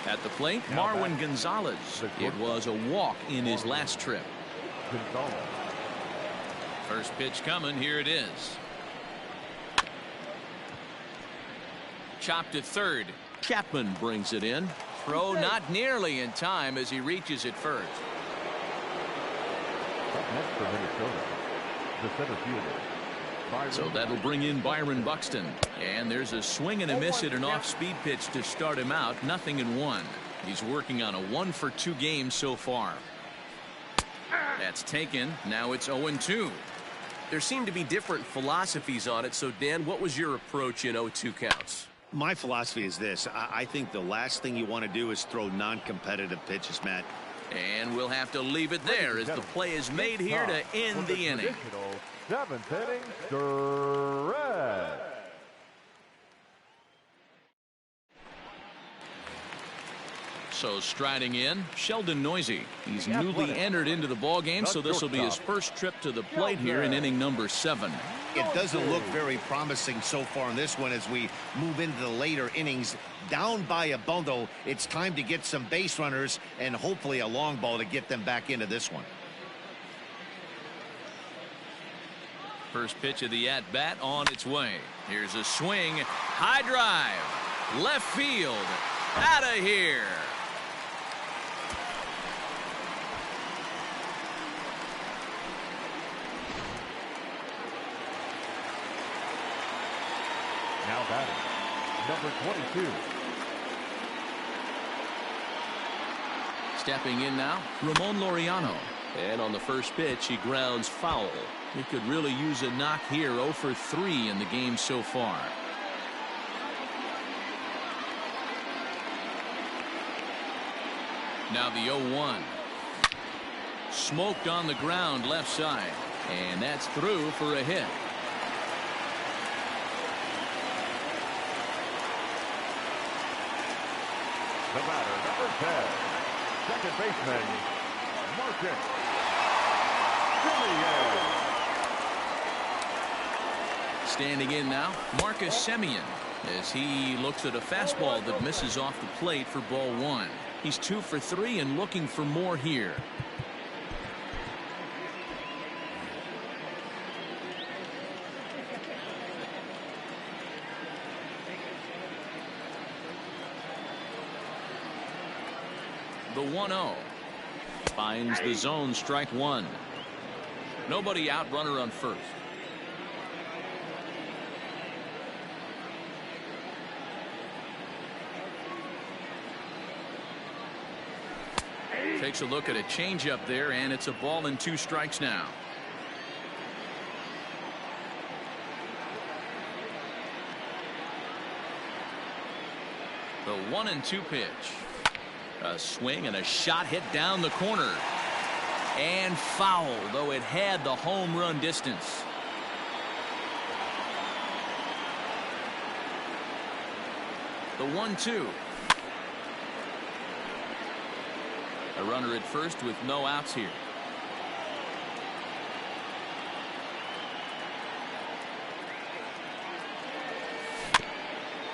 At the plate, Marwin Gonzalez. It was a walk in his last trip. First pitch coming. Here it is. Chopped to third. Chapman brings it in. Throw not nearly in time as he reaches it first.
Up next for Minnesota, the center fielder.
So that'll bring in Byron Buxton. And there's a swing and a miss at an off-speed pitch to start him out. 0-1. He's working on a 1-for-2 game so far. That's taken. Now it's 0-2.
There seem to be different philosophies on it. So, Dan, what was your approach in 0-2 counts?
My philosophy is this. I think the last thing you want to do is throw non-competitive pitches, Matt.
And we'll have to leave it there as the play is made here to end the inning.
7th inning, stretch.
So striding in, Sheldon Noisy. He's newly entered into the ball game, so this will be his first trip to the plate here in inning number 7.
It doesn't look very promising so far in this one as we move into the later innings. Down by a bundle, it's time to get some base runners and hopefully a long ball to get them back into this one.
First pitch of the at-bat on its way. Here's a swing. High drive. Left field. Out of here.
Now batting, number 22.
Stepping in now, Ramon Laureano. And on the first pitch, he grounds foul. He could really use a knock here. 0 for 3 in the game so far. Now the 0-1. Smoked on the ground left side. And that's through for a hit.
The batter, number 10, second baseman, Marcus Semien.
Standing in now, Marcus Semien, as he looks at a fastball that misses off the plate for ball 1. He's 2 for 3 and looking for more here. The 1-0 finds the zone, strike 1. Nobody out, runner on first. Takes a look at a changeup there, and it's a ball and 2 strikes now. The 1-2 pitch. A swing and a shot hit down the corner. And foul, though it had the home run distance. The 1-2. A runner at first with no outs here.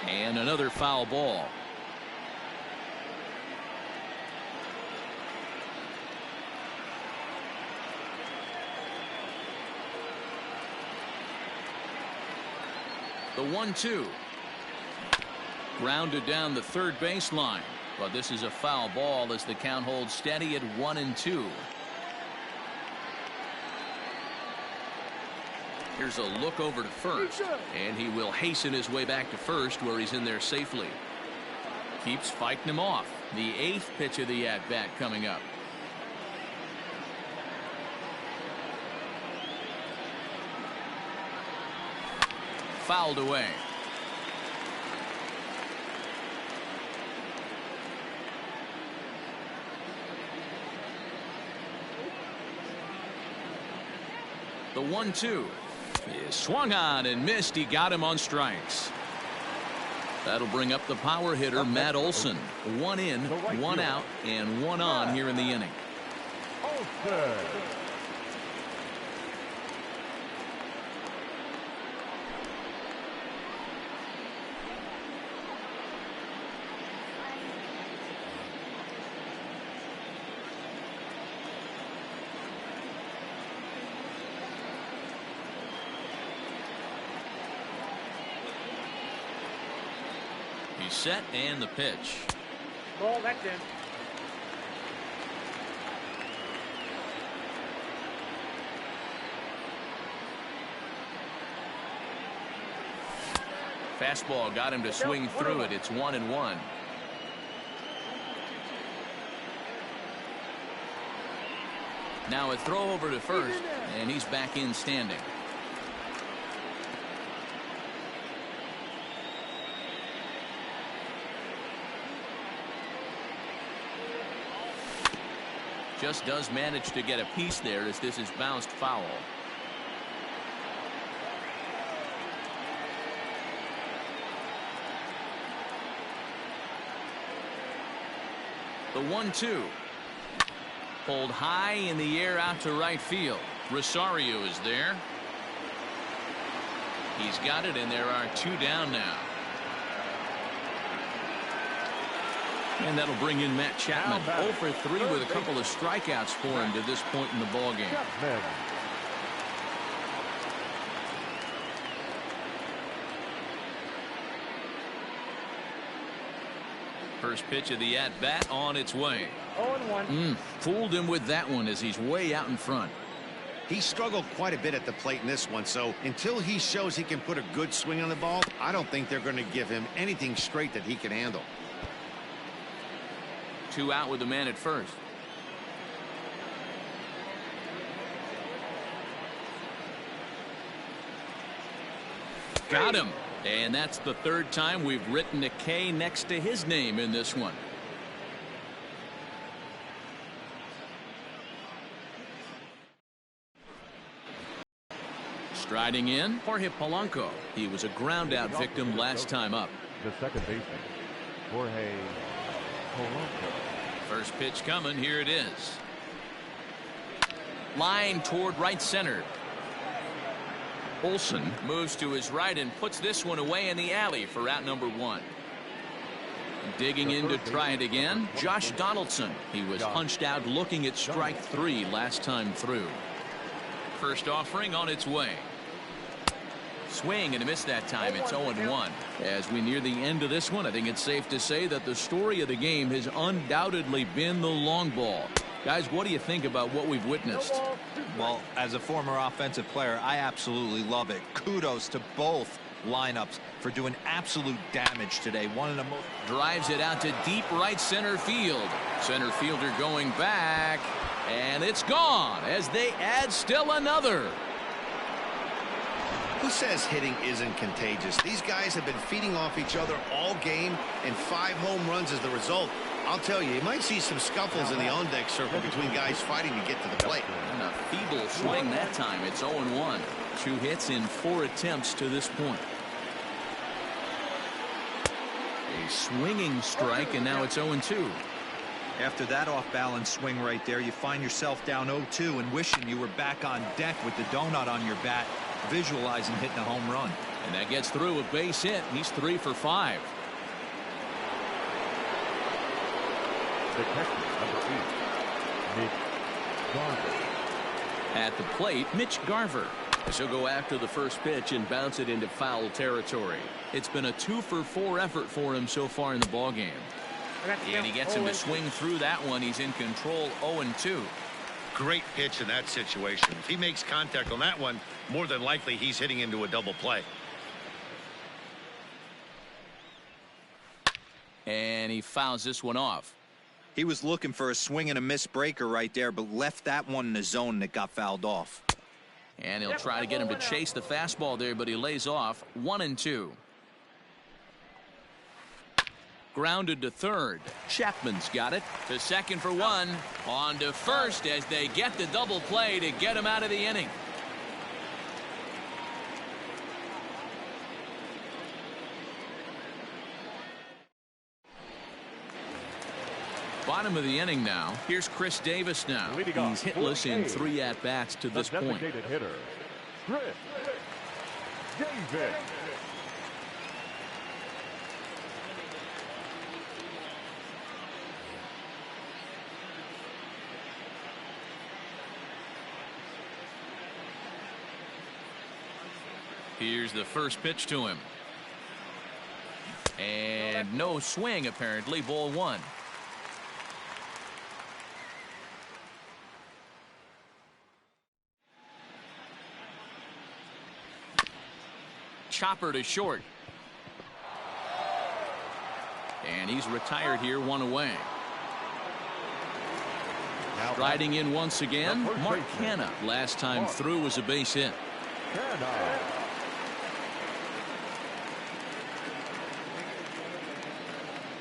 And another foul ball. The 1-2. Grounded down the third baseline. But this is a foul ball as the count holds steady at 1-2. Here's a look over to first, and he will hasten his way back to first where he's in there safely. Keeps fighting him off. The 8th pitch of the at-bat coming up. Fouled away. The 1-2 is swung on and missed. He got him on strikes. That'll bring up the power hitter, Matt Olson. 1 in, 1 out, and 1 on here in the inning. He's set and the pitch.
Ball, that's in.
Fastball got him to swing through it. It's 1-1. Now a throw over to first, and he's back in standing. Just does manage to get a piece there as this is bounced foul. The 1-2. Pulled high in the air out to right field. Rosario is there. He's got it, and there are 2 down now. And that'll bring in Matt Chapman. 0 for 3 with a couple of strikeouts for him to this point in the ballgame. First pitch of the at-bat on its way.
0-1.
Fooled him with that one as he's way out in front.
He struggled quite a bit at the plate in this one, so until he shows he can put a good swing on the ball, I don't think they're going to give him anything straight that he can handle.
2 out with the man at first. Got him. And that's the 3rd time we've written a K next to his name in this one. Striding in, Jorge Polanco. He was a ground out victim last time up.
The second baseman, Jorge Polanco.
First pitch coming. Here it is. Line toward right center. Olson moves to his right and puts this one away in the alley for out number 1. Digging in to try it again, Josh Donaldson. He was punched out looking at strike 3 last time through. First offering on its way. Swing and a miss that time. It's 0-1. As we near the end of this one, I think it's safe to say that the story of the game has undoubtedly been the long ball. Guys, what do you think about what we've witnessed?
Well, as a former offensive player, I absolutely love it. Kudos to both lineups for doing absolute damage today. One of the most.
Drives it out to deep right center field. Center fielder going back, and it's gone as they add still another.
Who says hitting isn't contagious? These guys have been feeding off each other all game, and 5 home runs as the result. I'll tell you might see some scuffles in the on-deck circle between guys fighting to get to the plate.
And a feeble swing that time. It's 0-1. 2 hits in 4 attempts to this point. A swinging strike, and now it's 0-2.
After that off-balance swing right there, you find yourself down 0-2 and wishing you were back on deck with the donut on your bat, visualizing hitting a home run.
And that gets through a base hit. He's 3 for 5.
The catcher, number 8, Mitch Garver.
At the plate, Mitch Garver. So go after the first pitch and bounce it into foul territory. It's been a 2-for-4 effort for him so far in the ballgame. And he gets him to swing through that one. He's in control, 0-2.
Great pitch in that situation. If he makes contact on that one, more than likely he's hitting into a double play.
And he fouls this one off.
He was looking for a swing and a miss breaker right there, but left that one in the zone that got fouled off.
And he'll try to get him to chase the fastball there, but he lays off, 1-2. Grounded to third. Chapman's got it. To second for one. On to first as they get the double play to get him out of the inning. Bottom of the inning now. Here's Chris Davis now. He's hitless in 3 at-bats to this point.
Designated hitter, Chris Davis.
Here's the first pitch to him. And no swing, apparently. Ball 1. Chopper to short. And he's retired here, 1 away. Riding in once again, Mark Canha. Last time through was a base hit.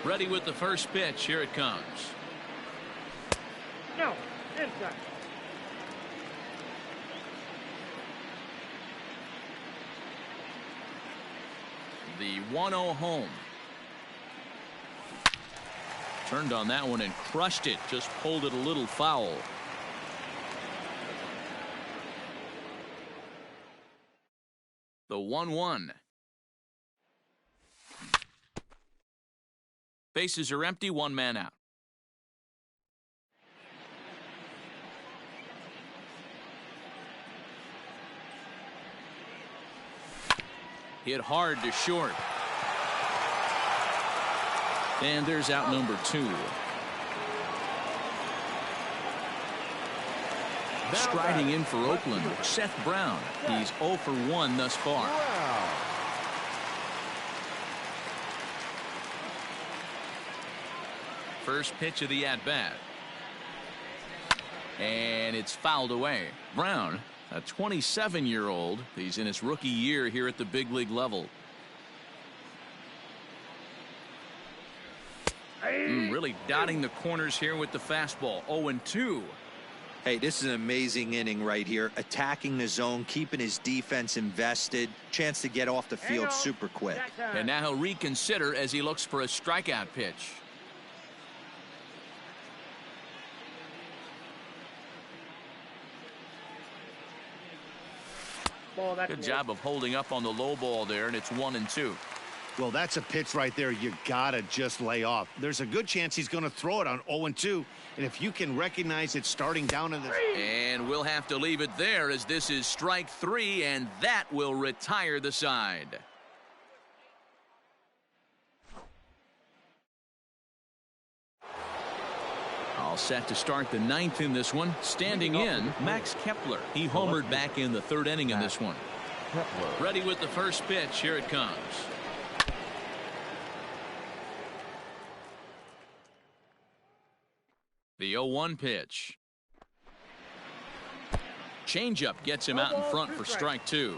Ready with the first pitch. Here it comes.
No, inside.
The 1-0 home. Turned on that one and crushed it. Just pulled it a little foul. The 1-1. Bases are empty, 1 man out. Hit hard to short. And there's out number 2. Striding in for Oakland, Seth Brown. He's 0 for 1 thus far. First pitch of the at-bat. And it's fouled away. Brown, a 27-year-old. He's in his rookie year here at the big league level. Really dotting the corners here with the fastball. 0-2.
Hey, this is an amazing inning right here. Attacking the zone, keeping his defense invested. Chance to get off the field super quick.
And now he'll reconsider as he looks for a strikeout pitch. Good job of holding up on the low ball there, and it's 1-2.
Well, that's a pitch right there you gotta just lay off. There's a good chance he's going to throw it on 0-2, and if you can recognize it starting down in the...
And we'll have to leave it there as this is strike 3, and that will retire the side. All set to start the 9th in this one. Standing in, Max Kepler. He homered back in the 3rd inning in this one. Ready with the first pitch. Here it comes. The 0-1 pitch. Changeup gets him out in front for strike 2.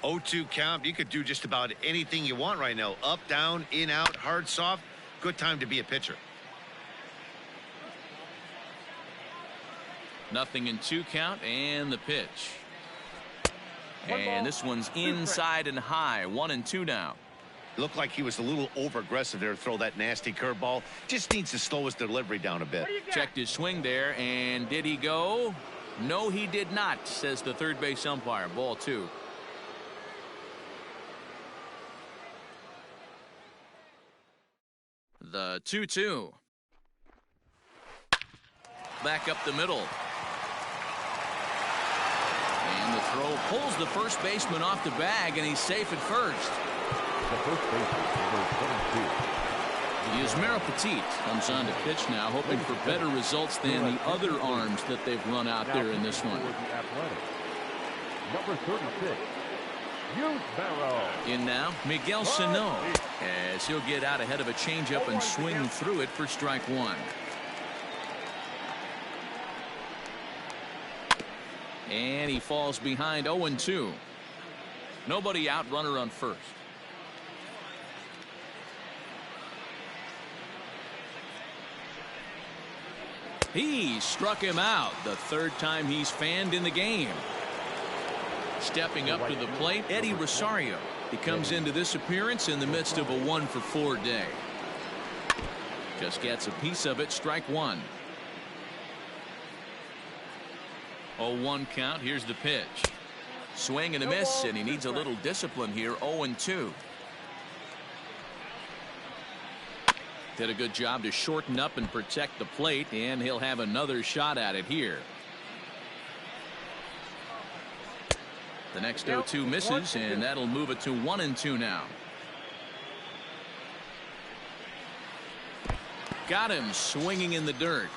0-2 count. You could do just about anything you want right now. Up, down, in, out, hard, soft. Good time to be a pitcher.
Nothing in 2 count, and the pitch. And this one's inside and high. 1-2 now.
Looked like he was a little over aggressive there to throw that nasty curveball. Just needs to slow his delivery down a bit.
Checked his swing there, and did he go? No, he did not, says the third base umpire. Ball 2. The 2-2. Back up the middle. And the throw pulls the first baseman off the bag, and he's safe at first.
The first baseman, number 22.
Yusmeiro Petit comes on to pitch now, hoping for better results than the other arms that they've run out there in this one.
Number 36, Yusmeiro.
In now, Miguel Sano, as he'll get out ahead of a changeup and swing through it for strike one. And he falls behind 0-2. Nobody out, runner on first. He struck him out the third time he's fanned in the game. Stepping up to the plate, Eddie Rosario. He comes into this appearance in the midst of a 1-for-4 day. Just gets a piece of it, strike one. 0-1 count. Here's the pitch. Swing and a miss, and he needs a little discipline here. 0-2. Did a good job to shorten up and protect the plate, and he'll have another shot at it here. The next 0-2 misses, and that'll move it to 1-2 now. Got him swinging in the dirt.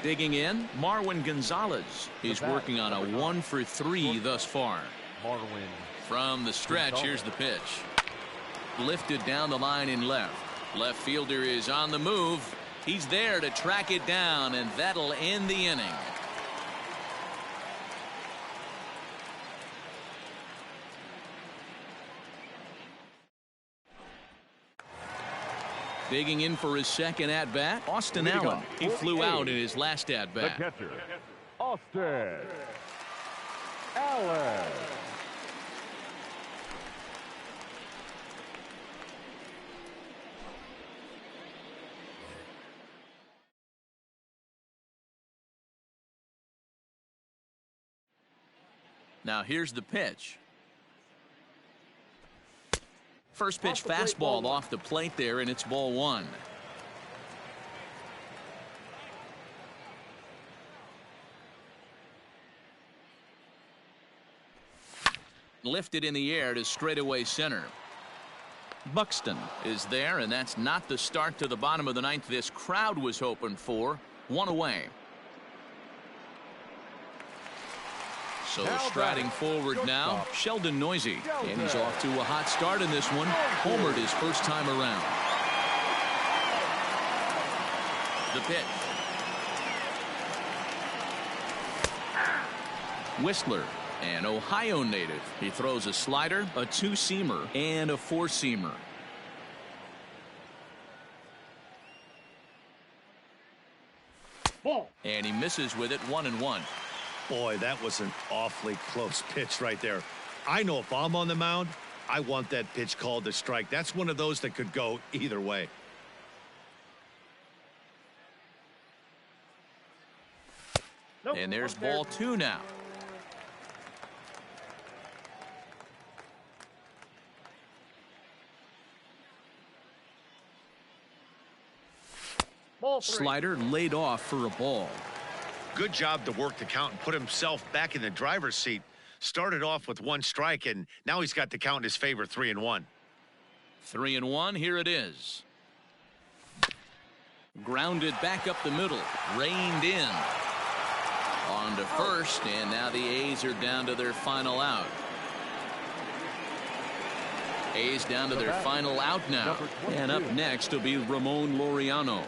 Digging in, Marwin Gonzalez. He's working on a 1-for-3 thus far. From the stretch, here's the pitch. Lifted down the line in left. Left fielder is on the move. He's there to track it down, and that'll end the inning. Digging in for his second at-bat, Austin Allen. He flew out in his last at-bat.
The catcher, Austin Allen.
Now here's the pitch. First pitch fastball off the plate there, and it's ball one. Lifted in the air to straightaway center. Buxton is there, and that's not the start to the bottom of the ninth this crowd was hoping for. One away. So striding forward now, Sheldon Noisy, and he's off to a hot start in this one. Homered his first time around. The pitch. Whistler, an Ohio native. He throws a slider, a two-seamer, and a four-seamer. And he misses with it, 1-1.
Boy, that was an awfully close pitch right there. I know if I'm on the mound, I want that pitch called a strike. That's one of those that could go either way.
And there's ball two now. Slider laid off for a ball.
Good job to work the count and put himself back in the driver's seat. Started off with one strike, and now he's got the count in his favor, 3-1.
3-1, here it is. Grounded back up the middle, reined in. On to first, and now the A's are down to their final out. A's down to their final out now. And up next will be Ramon Laureano.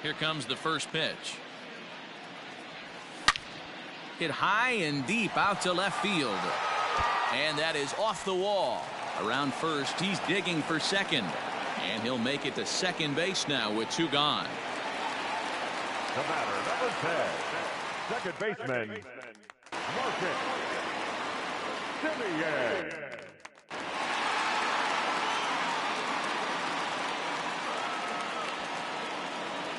Here comes the first pitch. Hit high and deep out to left field. And that is off the wall. Around first, he's digging for second. And he'll make it to second base now with two gone.
The batter, number 10, second baseman, Marcus Semien.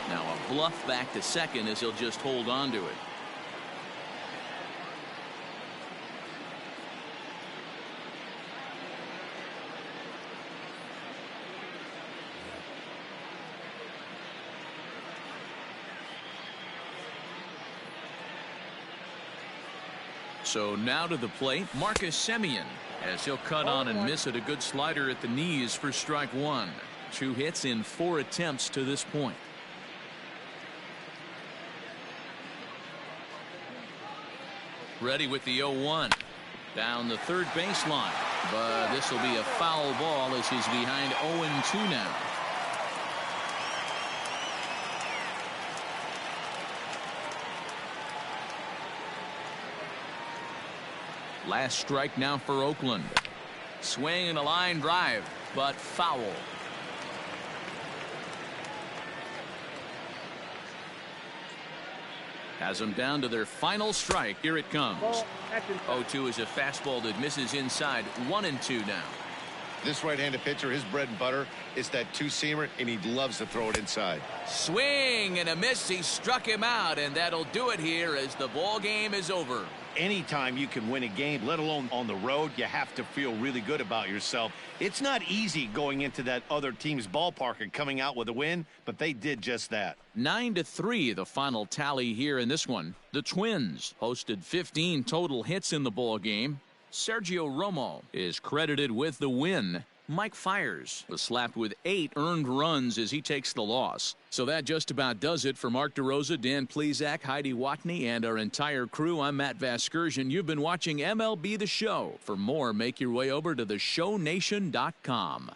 Now a bluff back to second as he'll just hold on to it. So now to the plate, Marcus Semien, as he'll cut on and miss it. A good slider at the knees for strike one. 2 hits in 4 attempts to this point. Ready with the 0-1. Down the third baseline. But this will be a foul ball as he's behind 0-2 now. Last strike now for Oakland. Swing and a line drive, but foul. Has them down to their final strike. Here it comes. 0-2 is a fastball that misses inside. 1-2 now.
This right-handed pitcher, his bread and butter is that two-seamer, and he loves to throw it inside.
Swing and a miss. He struck him out, and that'll do it here as the ball game is over.
Anytime you can win a game, let alone on the road, you have to feel really good about yourself. It's not easy going into that other team's ballpark and coming out with a win, but they did just that.
9-3 the final tally here in this one. The Twins posted 15 total hits in the ball game. Sergio Romo is credited with the win. Mike Fiers was slapped with 8 earned runs as he takes the loss. So that just about does it for Mark DeRosa, Dan Plesac, Heidi Watney, and our entire crew. I'm Matt Vasgersian. You've been watching MLB The Show. For more, make your way over to theshownation.com.